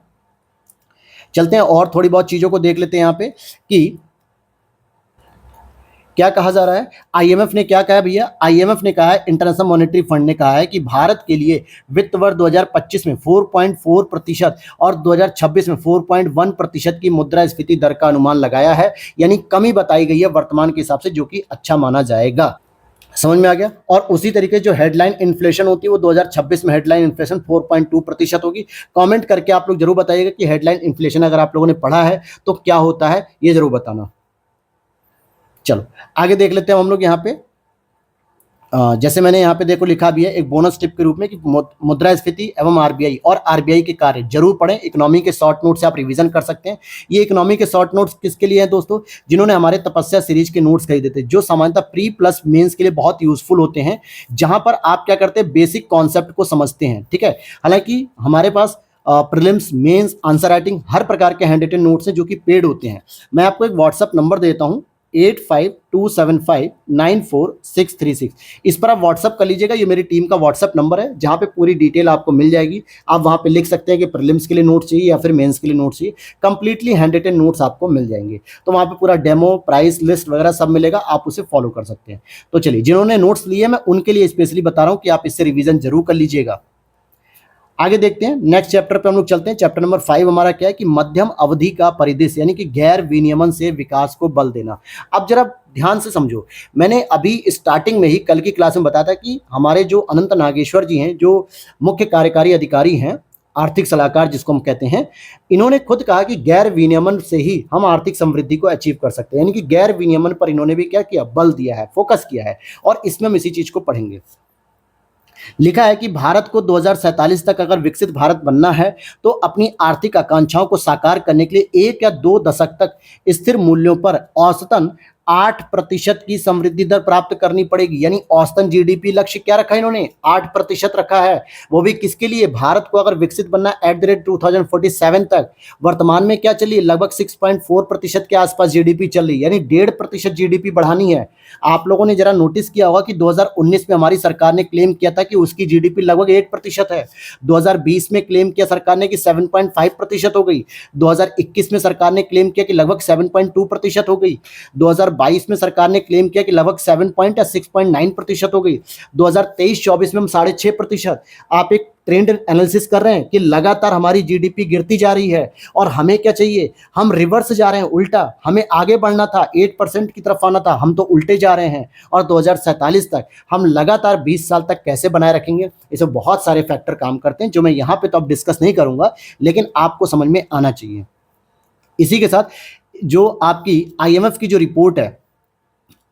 चलते हैं और थोड़ी बहुत चीजों को देख लेते हैं यहाँ पे कि क्या कहा जा रहा है। आईएमएफ ने क्या कहा भैया, आईएमएफ ने कहा है, इंटरनेशनल मॉनेटरी फंड ने कहा है कि भारत के लिए वित्त वर्ष 2025 में 4.4% और 2026 में 4.1% की मुद्रास्फीति दर का अनुमान लगाया है, यानी कमी बताई गई है वर्तमान के हिसाब से, जो कि अच्छा माना जाएगा। समझ में आ गया। और उसी तरीके जो हेडलाइन इन्फ्लेशन होती है वो 2026 में हेडलाइन इन्फ्लेशन 4.2% होगी। कमेंट करके आप लोग जरूर बताइएगा कि हेडलाइन इन्फ्लेशन अगर आप लोगों ने पढ़ा है तो क्या होता है, ये जरूर बताना। चलो आगे देख लेते हैं हम लोग यहाँ पे। जैसे मैंने यहाँ पे देखो लिखा भी है एक बोनस टिप के रूप में कि मुद्रास्फीति एवं आरबीआई और आरबीआई के कार्य जरूर पढ़ें। इकोनॉमी के शॉर्ट नोट से आप रिवीजन कर सकते हैं। ये इकोनॉमी के शॉर्ट नोट्स किसके लिए हैं दोस्तों, जिन्होंने हमारे तपस्या सीरीज के नोट्स खरीदे थे, जो सामान्यतः प्री प्लस मेंस के लिए बहुत यूजफुल होते हैं, जहां पर आप क्या करते हैं, बेसिक कॉन्सेप्ट को समझते हैं। ठीक है, हालांकि हमारे पास प्रीलिम्स मेंस आंसर राइटिंग हर प्रकार के हैंड रिटन नोट्स हैं जो कि पेड होते हैं। मैं आपको एक व्हाट्सएप नंबर देता हूं 8527594636, इस पर आप व्हाट्सअप कर लीजिएगा। ये मेरी टीम का व्हाट्सअप नंबर है जहाँ पे पूरी डिटेल आपको मिल जाएगी। आप वहाँ पे लिख सकते हैं कि प्रीलिम्स के लिए नोट्स चाहिए या फिर मेंस के लिए नोट्स चाहिए, कंप्लीटली हैंड रिटन नोट्स आपको मिल जाएंगे। तो वहाँ पे पूरा डेमो प्राइस लिस्ट वगैरह सब मिलेगा, आप उसे फॉलो कर सकते हैं। तो चलिए, जिन्होंने नोट्स लिए मैं उनके लिए स्पेशली बता रहा हूँ कि आप इससे रिविजन जरूर कर लीजिएगा। आगे देखते हैं, नेक्स्ट चैप्टर पे हम लोग चलते हैं। चैप्टर नंबर 5 हमारा क्या है कि मध्यम अवधि का परिदृश्य, यानी कि गैर विनियमन से विकास को बल देना। अब जरा ध्यान से समझो, मैंने अभी स्टार्टिंग में ही कल की क्लास में बताया था कि हमारे जो अनंत नागेश्वर जी हैं, जो मुख्य कार्यकारी अधिकारी हैं, आर्थिक सलाहकार जिसको हम कहते हैं, इन्होंने खुद कहा कि गैर विनियमन से ही हम आर्थिक समृद्धि को अचीव कर सकते हैं। यानी कि गैर विनियमन पर इन्होंने भी क्या किया, बल दिया है, फोकस किया है, और इसमें हम इसी चीज को पढ़ेंगे। लिखा है कि भारत को 2047 तक अगर विकसित भारत बनना है तो अपनी आर्थिक आकांक्षाओं को साकार करने के लिए 1 या 2 दशक तक स्थिर मूल्यों पर औसतन 8% की समृद्धि दर प्राप्त करनी पड़ेगी, यानी औसतन जीडीपी लक्ष्य क्या रखा है इन्होंने, 8% रखा है। वो भी किसके लिए, भारत को अगर विकसित बनना एट द रेट 2047 तक। वर्तमान में क्या चलिए, लगभग 6.4% के आसपास जीडीपी चल रही है, यानी 1.5% जीडीपी बढ़ानी है। आप लोगों ने जरा नोटिस किया होगा कि 2019 में हमारी सरकार ने क्लेम किया था कि उसकी जीडीपी लगभग 8% है। 2020 में क्लेम किया सरकार ने कि 7.5% हो गई। 2021 में सरकार ने क्लेम किया कि लगभग 7.2% हो गई। 2022 में सरकार ने क्लेम किया कि लगभग 6.9% हो गई। 2023-24 में हम 6.5%। आप एक ट्रेंड एनालिसिस कर रहे हैं कि लगातार हमारी जीडीपी गिरती जा रही है और हमें क्या चाहिए, हम रिवर्स जा रहे हैं, उल्टा। हमें आगे बढ़ना था, 8% की तरफ आना था, हम तो उल्टे जा रहे हैं। और 2047 तक हम लगातार 20 साल तक कैसे बनाए रखेंगे, इसमें बहुत सारे फैक्टर काम करते हैं जो मैं यहाँ पे तो अब डिस्कस नहीं करूंगा, लेकिन आपको समझ में आना चाहिए। इसी के साथ जो आपकी आईएमएफ की जो रिपोर्ट है,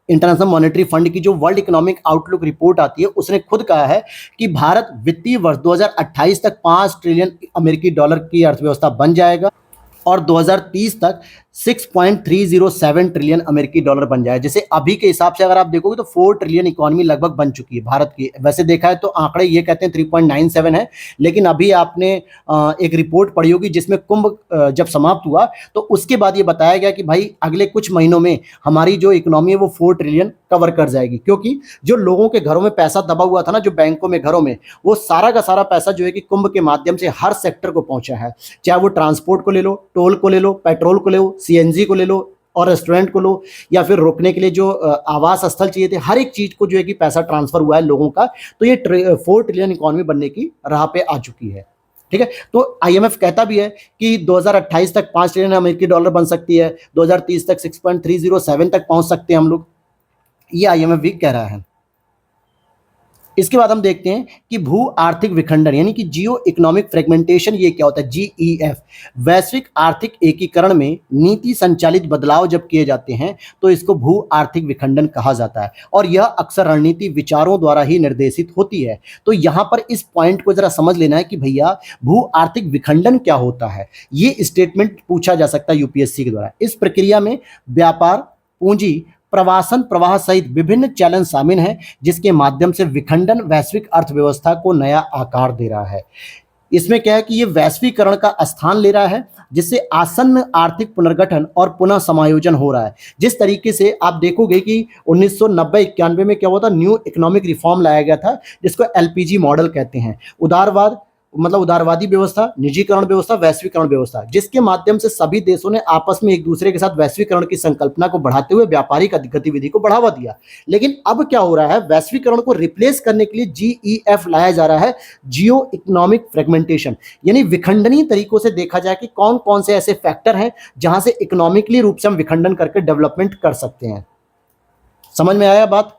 इंटरनेशनल मॉनेटरी फंड की जो वर्ल्ड इकोनॉमिक आउटलुक रिपोर्ट आती है, उसने खुद कहा है कि भारत वित्तीय वर्ष 2028 तक 5 ट्रिलियन अमेरिकी डॉलर की अर्थव्यवस्था बन जाएगा और 2030 तक 6.307 ट्रिलियन अमेरिकी डॉलर बन जाए। जैसे अभी के हिसाब से अगर आप देखोगे तो 4 ट्रिलियन इकोनॉमी लगभग बन चुकी है भारत की। वैसे देखा है तो आंकड़े ये कहते हैं 3.97 है, लेकिन अभी आपने एक रिपोर्ट पढ़ी होगी जिसमें कुंभ जब समाप्त हुआ तो उसके बाद ये बताया गया कि भाई अगले कुछ महीनों में हमारी जो इकोनॉमी है वो 4 ट्रिलियन कवर कर जाएगी, क्योंकि जो लोगों के घरों में पैसा दबा हुआ था ना, जो बैंकों में, घरों में, वो सारा का सारा पैसा जो है कि कुंभ के माध्यम से हर सेक्टर को पहुंचा है। चाहे वो ट्रांसपोर्ट को ले लो, टोल को ले लो, पेट्रोल को ले लो, सीएनजी को ले लो और रेस्टोरेंट को लो, या फिर रुकने के लिए जो आवास स्थल चाहिए थे, हर एक चीज को जो है कि पैसा ट्रांसफर हुआ है लोगों का। तो ये 4 ट्रिलियन इकोनॉमी बनने की राह पे आ चुकी है। ठीक है, तो आईएमएफ कहता भी है कि 2028 तक 5 ट्रिलियन अमेरिकी डॉलर बन सकती है, 2030 तक 6.307 तक पहुंच सकते हैं हम लोग, ये आईएमएफ भी कह रहा है। इसके बाद हम देखते हैं कि भू आर्थिक विखंडन यानी कि जियो इकोनॉमिक फ्रेगमेंटेशन, ये क्या होता है, जीईएफ। वैश्विक आर्थिक एकीकरण में नीति संचालित बदलाव जब किए जाते हैं तो इसको भू आर्थिक विखंडन कहा जाता है, और यह अक्सर रणनीति विचारों द्वारा ही निर्देशित होती है। तो यहां पर इस पॉइंट को जरा समझ लेना है कि भैया भू आर्थिक विखंडन क्या होता है। ये स्टेटमेंट पूछा जा सकता है यूपीएससी के द्वारा। इस प्रक्रिया में व्यापार, पूंजी, प्रवासन प्रवाह सहित विभिन्न चैलेंज शामिल हैं, जिसके माध्यम से विखंडन वैश्विक अर्थव्यवस्था को नया आकार दे रहा है। इसमें क्या है कि ये वैश्वीकरण का स्थान ले रहा है, जिससे आसन्न आर्थिक पुनर्गठन और पुनः समायोजन हो रहा है। जिस तरीके से आप देखोगे कि 1990-91 में क्या हुआ था, न्यू इकोनॉमिक रिफॉर्म लाया गया था, जिसको एलपीजी मॉडल कहते हैं। उदारवाद मतलब उदारवादी व्यवस्था, निजीकरण व्यवस्था, वैश्वीकरण व्यवस्था, जिसके माध्यम से सभी देशों ने आपस में एक दूसरे के साथ वैश्वीकरण की संकल्पना को बढ़ाते हुए व्यापारिक गतिविधि को बढ़ावा दिया। लेकिन अब क्या हो रहा है, वैश्वीकरण को रिप्लेस करने के लिए जीईएफ लाया जा रहा है, जियो इकोनॉमिक फ्रेगमेंटेशन, यानी विखंडनीय तरीकों से देखा जाए कि कौन कौन से ऐसे फैक्टर हैं जहां से इकोनॉमिकली रूप से हम विखंडन करके डेवलपमेंट कर सकते हैं। समझ में आया बात?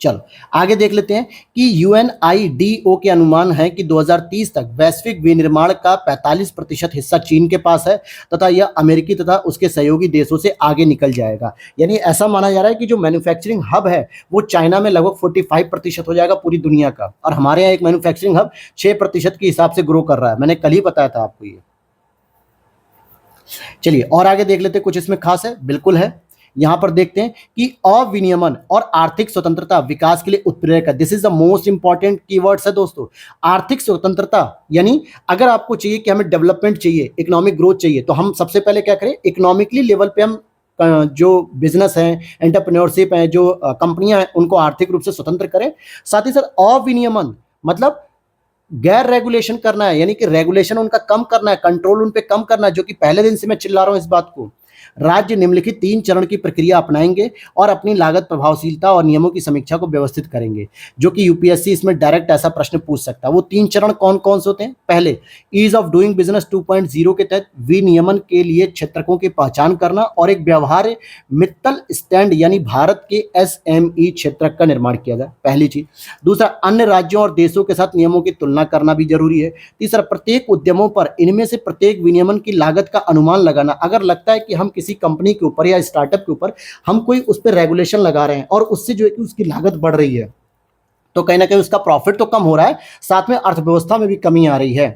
चलो आगे देख लेते हैं कि यूएनआईडीओ के अनुमान है कि 2030 तक वैश्विक विनिर्माण का 45% हिस्सा चीन के पास है तथा यह अमेरिकी तथा उसके सहयोगी देशों से आगे निकल जाएगा। यानी ऐसा माना जा रहा है कि जो मैन्युफैक्चरिंग हब है वो चाइना में लगभग 45% हो जाएगा पूरी दुनिया का, और हमारे यहाँ एक मैन्युफैक्चरिंग हब 6% के हिसाब से ग्रो कर रहा है। मैंने कल ही बताया था आपको ये। चलिए और आगे देख लेते हैं, कुछ इसमें खास है, बिल्कुल है। यहां पर देखते हैं कि अविनियमन और आर्थिक स्वतंत्रता विकास के लिए उत्प्रेरक है। This is the most important keywords है दोस्तों। आर्थिक स्वतंत्रता यानी अगर आपको चाहिए कि हमें डेवलपमेंट चाहिए, इकोनॉमिक ग्रोथ चाहिए, तो हम सबसे पहले क्या करें, इकोनॉमिकली लेवल पे हम जो बिजनेस हैं, एंटरप्रेन्योरशिप है, जो कंपनियां हैं, उनको आर्थिक रूप से स्वतंत्र करें। साथ ही साथ अविनियमन मतलब गैर रेगुलेशन करना है, यानी कि रेगुलेशन उनका कम करना है, कंट्रोल उन पे कम करना है, जो कि पहले दिन से मैं चिल्ला रहा हूं इस बात को। राज्य निम्नलिखित 3 चरण की प्रक्रिया अपनाएंगे और अपनी लागत प्रभावशीलता और नियमों की समीक्षा को व्यवस्थित करेंगे, जो कि यूपीएससी इसमें डायरेक्ट ऐसा प्रश्न पूछ सकता है। वो 3 चरण कौन कौन से होते हैं? पहले, ईज ऑफ डूइंग बिजनेस 2.0 के तहत विनियमन के लिए क्षेत्रकों की पहचान करना और एक व्यवहार्य मित्तल स्टैंड यानी भारत के एसएमई क्षेत्रक का निर्माण किया जाए, पहली चीज। दूसरा, अन्य राज्यों और देशों के साथ नियमों की तुलना करना भी जरूरी है। तीसरा, प्रत्येक उद्यमों पर इनमें से प्रत्येक विनियमन की लागत का अनुमान लगाना। अगर लगता है कि हम किसी कंपनी के ऊपर या स्टार्टअप के ऊपर हम कोई उस पर रेगुलेशन लगा रहे हैं और उससे जो है कि उसकी लागत बढ़ रही है, तो कहीं ना कहीं उसका प्रॉफिट तो कम हो रहा है, साथ में अर्थव्यवस्था में भी कमी आ रही है,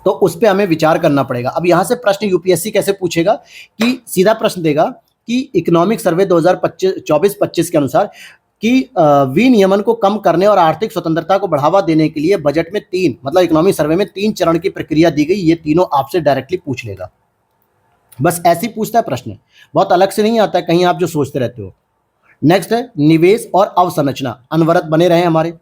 तो उस पर हमें विचार करना पड़ेगा। अब यहां से प्रश्न यूपीएससी कैसे पूछेगा कि सीधा प्रश्न देगा कि इकोनॉमिक सर्वे 2025 24-25 के अनुसार कि विनियमन को कम करने और आर्थिक स्वतंत्रता को बढ़ावा देने के लिए बजट में 3 मतलब इकोनॉमिक सर्वे में 3 चरण की प्रक्रिया दी गई। ये तीनों आपसे डायरेक्टली पूछ लेगा, बस ऐसे ही पूछता है प्रश्न, बहुत अलग से नहीं आता है कहीं आप जो सोचते रहते हो। नेक्स्ट है निवेश और अवसंरचना, अनवरत बने रहे हमारे।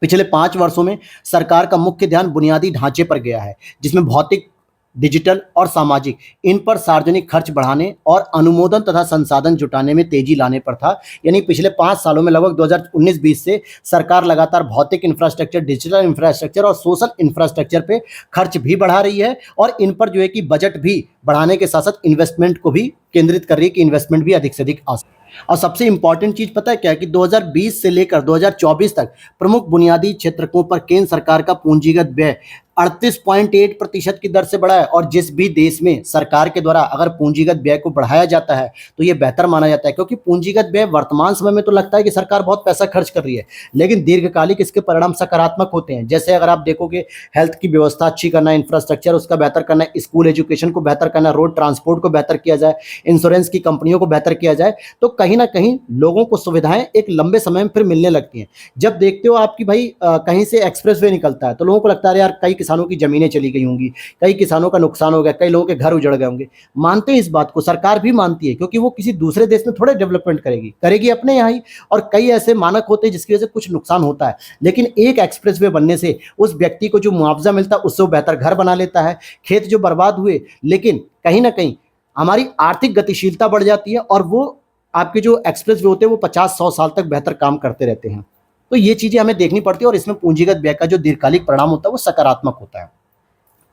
पिछले 5 वर्षों में सरकार का मुख्य ध्यान बुनियादी ढांचे पर गया है, जिसमें भौतिक, डिजिटल और सामाजिक, इन पर सार्वजनिक खर्च बढ़ाने और अनुमोदन तथा संसाधन जुटाने में तेजी लाने पर था। यानी पिछले 5 सालों में लगभग 2019-20 से सरकार लगातार भौतिक इंफ्रास्ट्रक्चर, डिजिटल इंफ्रास्ट्रक्चर और सोशल इंफ्रास्ट्रक्चर पे खर्च भी बढ़ा रही है, और इन पर जो है कि बजट भी बढ़ाने के साथ साथ इन्वेस्टमेंट को भी केंद्रित कर रही है कि इन्वेस्टमेंट भी अधिक से अधिक आ सके। और सबसे इंपॉर्टेंट चीज पता है क्या है कि 2020 से लेकर 2024 तक प्रमुख बुनियादी क्षेत्रकों पर केंद्र सरकार का पूंजीगत व्यय 38.8% की दर से बढ़ा है। और जिस भी देश में सरकार के द्वारा अगर पूंजीगत व्यय को बढ़ाया जाता है तो ये बेहतर माना जाता है, क्योंकि पूंजीगत व्यय वर्तमान समय में तो लगता है कि सरकार बहुत पैसा खर्च कर रही है, लेकिन दीर्घकालिक इसके परिणाम सकारात्मक होते हैं। जैसे अगर आप देखोगे हेल्थ की व्यवस्था अच्छी करना, इंफ्रास्ट्रक्चर उसका बेहतर करना, स्कूल एजुकेशन को बेहतर करना, रोड ट्रांसपोर्ट को बेहतर किया जाए, इंश्योरेंस की कंपनियों को बेहतर किया जाए, तो कहीं ना कहीं लोगों को सुविधाएं एक लंबे समय में फिर मिलने लगती हैं। जब देखते हो आपकी भाई कहीं से एक्सप्रेसवे निकलता है तो लोगों को लगता है यार कई किसानों की जमीनें चली गई होंगी, कई किसानों का नुकसान हो गया, कई लोगों के घर उजड़ गए होंगे। मानते हैं इस बात को, सरकार भी मानती है, क्योंकि वो किसी दूसरे देश में थोड़े डेवलपमेंट करेगी अपने यहाँ ही। और कई ऐसे मानक होते हैं जिसकी वजह से कुछ नुकसान होता है, लेकिन एक एक्सप्रेसवे बनने से उस व्यक्ति को जो मुआवजा मिलता है उससे वो बेहतर घर बना लेता है, खेत जो बर्बाद हुए, लेकिन कहीं ना कहीं हमारी आर्थिक गतिशीलता बढ़ जाती है और वो आपके जो एक्सप्रेस वे होते हैं वो 50-100 साल तक बेहतर काम करते रहते हैं। तो ये चीजें हमें देखनी पड़ती है और इसमें पूंजीगत व्यय का जो दीर्घकालिक परिणाम होता है वो सकारात्मक होता है।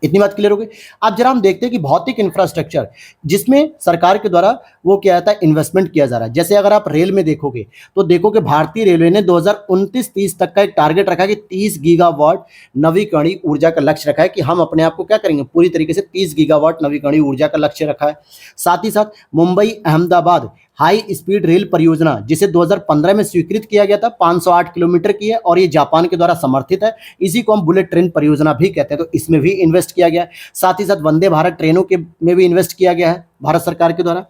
इतनी बात क्लियर हो गई। अब जरा हम देखते हैं कि भौतिक इंफ्रास्ट्रक्चर जिसमें सरकार के द्वारा वो क्या आता है इन्वेस्टमेंट किया जा रहा है। जैसे अगर आप रेल में देखोगे तो देखोगे भारतीय रेलवे ने 2029-30 तक का एक टारगेट रखा है कि 30 गीगावाट नवीकरणीय ऊर्जा का लक्ष्य रखा है कि हम अपने आप को क्या करेंगे पूरी तरीके से 30 गीगावाट नवीकरणीय ऊर्जा का लक्ष्य रखा है। साथ ही साथ Mumbai Ahmedabad high speed rail परियोजना जिसे 2015 में स्वीकृत किया गया था 508 किलोमीटर की है और ये जापान के द्वारा समर्थित है। इसी को हम बुलेट ट्रेन परियोजना भी कहते हैं, तो इसमें भी इन्वेस्ट किया गया है। साथ ही साथ वंदे भारत ट्रेनों के में भी इन्वेस्ट किया गया है भारत सरकार के द्वारा।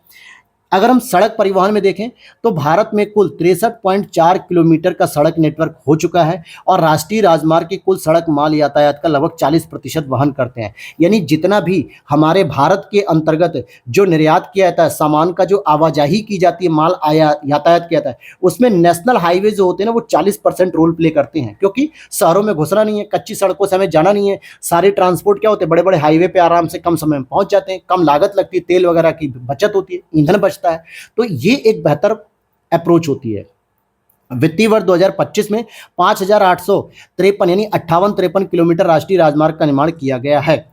अगर हम सड़क परिवहन में देखें तो भारत में कुल 63.4 किलोमीटर का सड़क नेटवर्क हो चुका है और राष्ट्रीय राजमार्ग की कुल सड़क माल यातायात का लगभग 40% वहन करते हैं। यानी जितना भी हमारे भारत के अंतर्गत जो निर्यात किया जाता है, सामान का जो आवाजाही की जाती है, माल यातायात किया जाता है, उसमें नेशनल हाईवे जो होते हैं ना वो 40% रोल प्ले करते हैं, क्योंकि शहरों में घुसना नहीं है, कच्ची सड़कों से हमें जाना नहीं है। सारे ट्रांसपोर्ट क्या होते हैं, बड़े बड़े हाईवे पे आराम से कम समय में पहुंच जाते हैं, कम लागत लगती है, तेल वगैरह की बचत होती है, ईंधन बचता है। तो ये एक बेहतर अप्रोच होती है। वित्तीय वर्ष 2025 में 5,853 यानी 58-53 किलोमीटर राष्ट्रीय राजमार्ग का निर्माण किया गया है।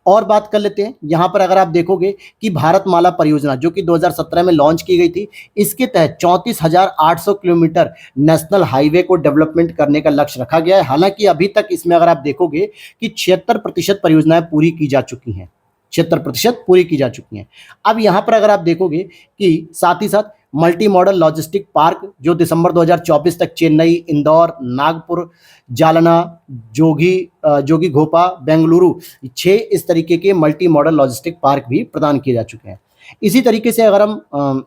और बात कर लेते हैं यहां पर अगर आप देखोगे कि भारतमाला परियोजना जो कि 2017 में लॉन्च की गई थी, इसके तहत 34,800 किलोमीटर नेशनल हाईवे को डेवलपमेंट करने का लक्ष्य रखा गया है। हालांकि अभी तक इसमें अगर आप देखोगे कि 76% परियोजनाएं पूरी की जा चुकी हैं, 76% पूरी की जा चुकी हैं। अब यहां पर अगर आप देखोगे कि साथ ही साथ मल्टी मॉडल लॉजिस्टिक पार्क जो दिसंबर 2024 तक चेन्नई, इंदौर, नागपुर, जालना, जोगी घोपा, बेंगलुरु 6 इस तरीके के मल्टी मॉडल लॉजिस्टिक पार्क भी प्रदान किए जा चुके हैं। इसी तरीके से अगर हम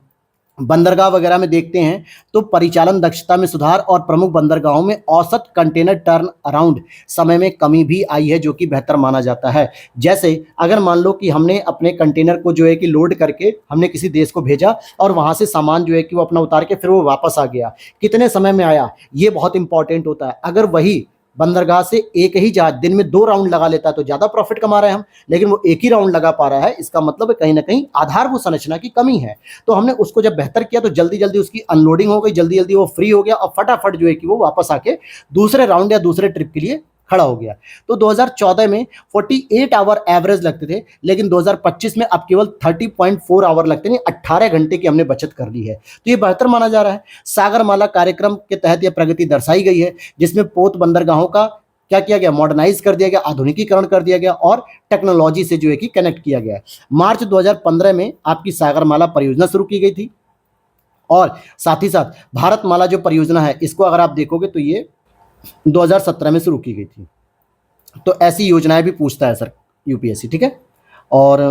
बंदरगाह वगैरह में देखते हैं तो परिचालन दक्षता में सुधार और प्रमुख बंदरगाहों में औसत कंटेनर टर्न अराउंड समय में कमी भी आई है, जो कि बेहतर माना जाता है। जैसे अगर मान लो कि हमने अपने कंटेनर को जो है कि लोड करके हमने किसी देश को भेजा और वहां से सामान जो है कि वो अपना उतार के फिर वो वापस आ गया, कितने समय में आया, ये बहुत इंपॉर्टेंट होता है। अगर वही बंदरगाह से एक ही जहाज दिन में 2 राउंड लगा लेता है तो ज्यादा प्रॉफिट कमा रहे हैं हम, लेकिन वो एक ही राउंड लगा पा रहा है, इसका मतलब है कहीं ना कहीं आधारभूत संरचना की कमी है। तो हमने उसको जब बेहतर किया तो जल्दी जल्दी उसकी अनलोडिंग हो गई, जल्दी जल्दी वो फ्री हो गया और फटाफट जो है कि वो वापस आके दूसरे राउंड या दूसरे ट्रिप के लिए खड़ा हो गया। तो 2014 में 48 आवर एवरेज लगते थे, लेकिन 2025 में अब केवल 30.4 आवर लगते हैं, 18 घंटे की हमने बचत कर ली है। तो ये बेहतर माना जा रहा है। सागरमाला कार्यक्रम के तहत यह प्रगति दर्शाई गई है, जिसमें पोत बंदरगाहों का क्या किया गया, मॉडर्नाइज कर दिया गया, आधुनिकीकरण कर दिया गया और टेक्नोलॉजी से जो है कि कनेक्ट किया गया है। मार्च 2015 में आपकी सागरमाला परियोजना शुरू की गई थी और साथ ही साथ भारतमाला जो परियोजना है इसको अगर आप देखोगे तो ये 2017 में शुरू की गई थी। तो ऐसी योजनाएं भी पूछता है सर यूपीएससी, ठीक है। और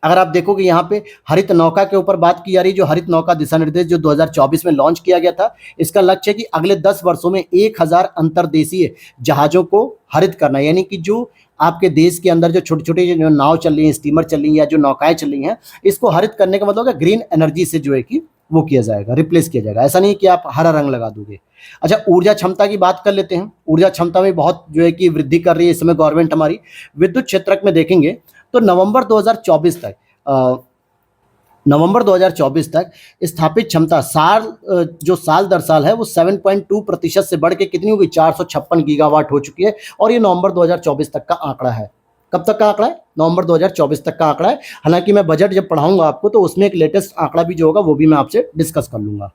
अगर आप देखोगे यहाँ पे हरित नौका के ऊपर बात की जा रही है, जो हरित नौका दिशा निर्देश जो 2024 में लॉन्च किया गया था, इसका लक्ष्य है कि अगले 10 वर्षों में 1000 अंतर्देशीय जहाजों को हरित करना, यानी कि जो आपके देश के अंदर जो छोटे छोटे जो नाव चल रही है, स्टीमर चल रही है या जो नौकाएं चल रही हैं, इसको हरित करने का मतलब है ग्रीन एनर्जी से जो है कि वो किया जाएगा, रिप्लेस किया जाएगा। ऐसा नहीं कि आप हरा रंग लगा दोगे। अच्छा, ऊर्जा क्षमता की बात कर लेते हैं। ऊर्जा क्षमता में बहुत जो है कि वृद्धि कर रही है इस समय गवर्नमेंट हमारी। विद्युत क्षेत्र में देखेंगे तो नवंबर 2024 तक स्थापित क्षमता जो साल दर साल है वो 7.2% से बढ़ के कितनी होगी, 456 गीगावाट हो चुकी है। और ये नवंबर 2024 तक का आंकड़ा है। कब तक का आंकड़ा है? नवंबर 2024 तक का आंकड़ा है। हालांकि मैं बजट जब पढ़ाऊंगा आपको तो उसमें एक लेटेस्ट आंकड़ा भी जो होगा वो भी मैं आपसे डिस्कस कर लूंगा।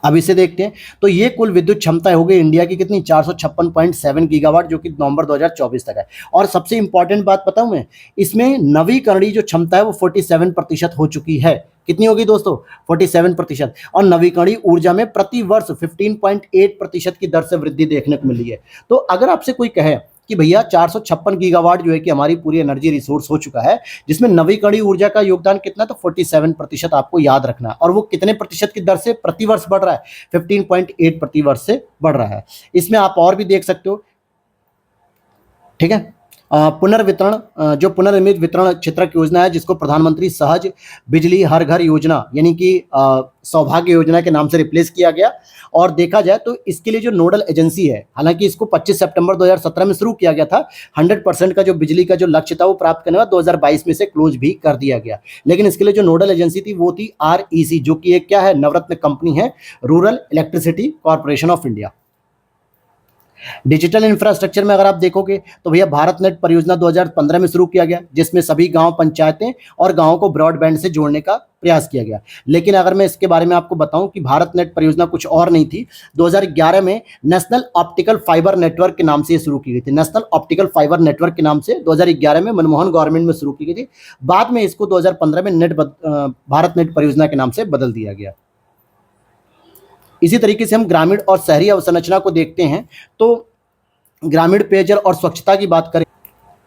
अब इसे देखते हैं तो ये कुल विद्युत क्षमता हो गई इंडिया की कितनी, 456.7 गीगावाट, जो कि नवंबर 2024 तक है। और सबसे इंपॉर्टेंट बात बताऊं मैं, इसमें नवीकरणीय जो क्षमता है वो 47% हो चुकी है। कितनी होगी दोस्तों? 47%। और नवीकरणीय ऊर्जा में प्रति वर्ष 15.8% की दर से वृद्धि देखने को मिली है। तो अगर आपसे कोई कहे कि भैया 456 गीगावाट जो है कि हमारी पूरी एनर्जी रिसोर्स हो चुका है, जिसमें नवीकरणीय ऊर्जा का योगदान कितना, तो 47% आपको याद रखना है। और वो कितने प्रतिशत की दर से प्रति वर्ष बढ़ रहा है? 15.8 प्रति वर्ष से बढ़ रहा है। इसमें आप और भी देख सकते हो, ठीक है। पुनर्वितरण जो पुनर्निर्मित वितरण क्षेत्रक योजना है, जिसको प्रधानमंत्री सहज बिजली हर घर योजना यानी कि सौभाग्य योजना के नाम से रिप्लेस किया गया। और देखा जाए तो इसके लिए जो नोडल एजेंसी है, हालांकि इसको 25 सितंबर 2017 में शुरू किया गया था, 100% का जो बिजली का जो लक्ष्य था वो प्राप्त करने का 2022 में से क्लोज भी कर दिया गया। लेकिन इसके लिए जो नोडल एजेंसी थी वो थी REC, जो कि एक क्या है, नवरत्न कंपनी है, rural electricity corporation of India. Digital infrastructure में अगर आप देखोगे तो भैया भारत नेट परियोजना 2015 में शुरू किया गया, जिसमें सभी गांव पंचायतें और गांवों को ब्रॉडबैंड से जोड़ने का प्रयास किया गया। लेकिन अगर मैं इसके बारे में आपको बताऊं कि भारत नेट परियोजना कुछ और नहीं थी, 2011 में नेशनल ऑप्टिकल फाइबर नेटवर्क के नाम से ये शुरू की गई थी। नेशनल ऑप्टिकल फाइबर नेटवर्क के नाम से 2011 में मनमोहन गवर्नमेंट में शुरू की गई थी। बाद में इसको 2015 में भारत नेट परियोजना के नाम से बदल दिया गया। इसी तरीके से हम ग्रामीण और शहरी अवसंरचना को देखते हैं तो ग्रामीण पेयजल और स्वच्छता की बात करें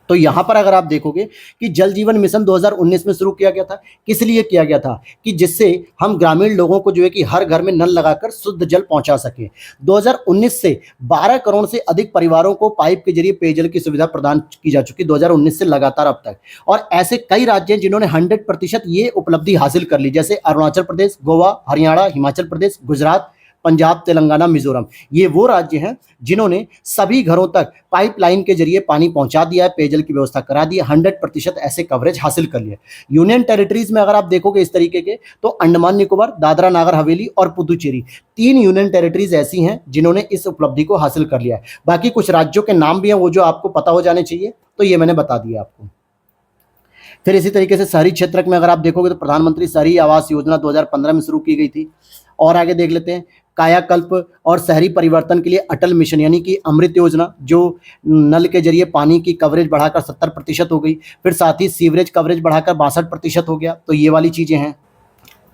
तो यहाँ पर अगर आप देखोगे कि जल जीवन मिशन 2019 में शुरू किया गया था। किस लिए किया गया था? कि जिससे हम ग्रामीण लोगों को जो है कि हर घर में नल लगाकर शुद्ध जल पहुंचा सके। 2019 से 12 करोड़ से अधिक परिवारों को पाइप के जरिए पेयजल की सुविधा प्रदान की जा चुकी, 2019 से लगातार अब तक। और ऐसे कई राज्य हैं जिन्होंने 100% ये उपलब्धि हासिल कर ली, जैसे अरुणाचल प्रदेश, गोवा, हरियाणा, हिमाचल प्रदेश, गुजरात, पंजाब, तेलंगाना, मिजोरम। ये वो राज्य हैं जिन्होंने सभी घरों तक पाइपलाइन के जरिए पानी पहुंचा दिया है, पेयजल की व्यवस्था करा दी है, 100% ऐसे कवरेज हासिल कर लिया। यूनियन टेरिटरीज में अगर आप देखोगे इस तरीके के तो अंडमान निकोबार, दादरा नागर हवेली और पुदुचेरी, 3 यूनियन टेरिटरीज ऐसी हैं जिन्होंने इस उपलब्धि को हासिल कर लिया है। बाकी कुछ राज्यों के नाम भी हैं वो जो आपको पता हो जाने चाहिए, तो ये मैंने बता दिया आपको। फिर इसी तरीके से शहरी क्षेत्र में अगर आप देखोगे तो प्रधानमंत्री शहरी आवास योजना 2015 में शुरू की गई थी। और आगे देख लेते हैं कायाकल्प और शहरी परिवर्तन के लिए अटल मिशन यानी कि अमृत योजना, जो नल के जरिए पानी की कवरेज बढ़ाकर 70% हो गई। फिर साथ ही सीवरेज कवरेज बढ़ाकर 62% हो गया। तो ये वाली चीजें हैं।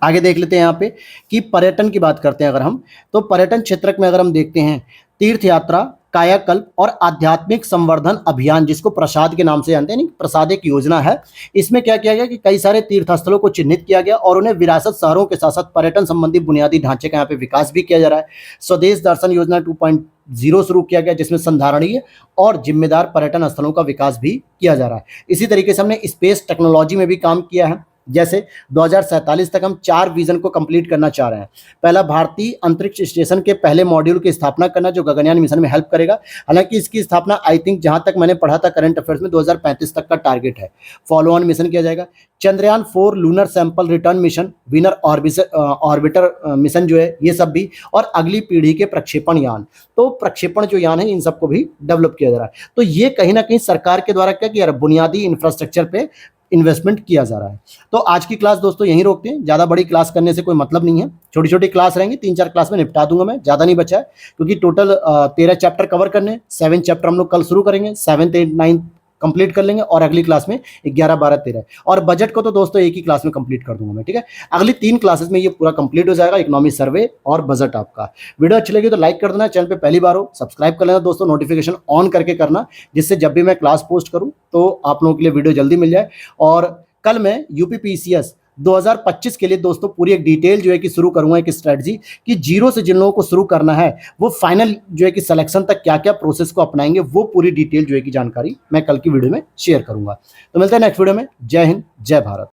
आगे देख लेते हैं यहाँ पे कि पर्यटन की बात करते हैं अगर हम, तो पर्यटन क्षेत्र में अगर हम देखते हैं तीर्थ यात्रा, कायाकल्प और आध्यात्मिक संवर्धन अभियान, जिसको प्रसाद के नाम से जानते हैं, प्रसाद एक योजना है। इसमें क्या किया गया कि कई सारे तीर्थ स्थलों को चिन्हित किया गया और उन्हें विरासत शहरों के साथ साथ पर्यटन संबंधी बुनियादी ढांचे का यहाँ पे विकास भी किया जा रहा है। स्वदेश दर्शन योजना 2.0 शुरू किया गया, जिसमें संधारणीय और जिम्मेदार पर्यटन स्थलों का विकास भी किया जा रहा है। इसी तरीके से हमने स्पेस टेक्नोलॉजी में भी काम किया है, जैसे 2047 तक हम 4 विजन को कंप्लीट करना चाह रहे हैं। पहला, भारतीय अंतरिक्ष स्टेशन के पहले मॉड्यूल की स्थापना करना, जो गगनयान मिशन में हेल्प करेगा। हालांकि इसकी स्थापना आई थिंक जहां तक मैंने पढ़ा था करंट अफेयर्स में 2035 तक का टारगेट है। फॉलो ऑन मिशन किया जाएगा। Chandrayaan 4 lunar sample return mission, winner orbiter mission जो है, ये सब भी, और अगली पीढ़ी के प्रक्षेपण यान। तो प्रक्षेपण जो यान है इन सबको भी डेवलप किया जा रहा है। तो ये कहीं ना कहीं सरकार के द्वारा क्या किया जा रहा है, बुनियादी इंफ्रास्ट्रक्चर पे इन्वेस्टमेंट किया जा रहा है। तो आज की क्लास दोस्तों यहीं रोकते हैं, ज़्यादा बड़ी क्लास करने से कोई मतलब नहीं है। छोटी छोटी क्लास रहेंगी, 3-4 क्लास में निपटा दूंगा मैं, ज़्यादा नहीं बचा है, क्योंकि टोटल 13 चैप्टर कवर करने। 7 चैप्टर हम लोग कल शुरू करेंगे, 7th 8th 9th कंप्लीट कर लेंगे और अगली क्लास में 11, 12, 13। और बजट को तो दोस्तों एक ही क्लास में कंप्लीट कर दूंगा मैं, ठीक है। अगली 3 क्लासेस में ये पूरा कंप्लीट हो जाएगा, इकोनॉमी सर्वे और बजट आपका। वीडियो अच्छी लगी तो लाइक कर देना, चैनल पे पहली बार हो सब्सक्राइब कर लेना दोस्तों, नोटिफिकेशन ऑन करके करना, जिससे जब भी मैं क्लास पोस्ट करूँ तो आप लोगों के लिए वीडियो जल्दी मिल जाए। और कल मैं यूपीपीसीएस 2025 के लिए दोस्तों पूरी एक डिटेल जो है कि शुरू करूंगा, एक स्ट्रेटजी कि जीरो से जिन लोगों को शुरू करना है वो फाइनल जो है कि सिलेक्शन तक क्या क्या प्रोसेस को अपनाएंगे, वो पूरी डिटेल जो है कि जानकारी मैं कल की वीडियो में शेयर करूंगा। तो मिलते हैं नेक्स्ट वीडियो में। जय हिंद, जय भारत।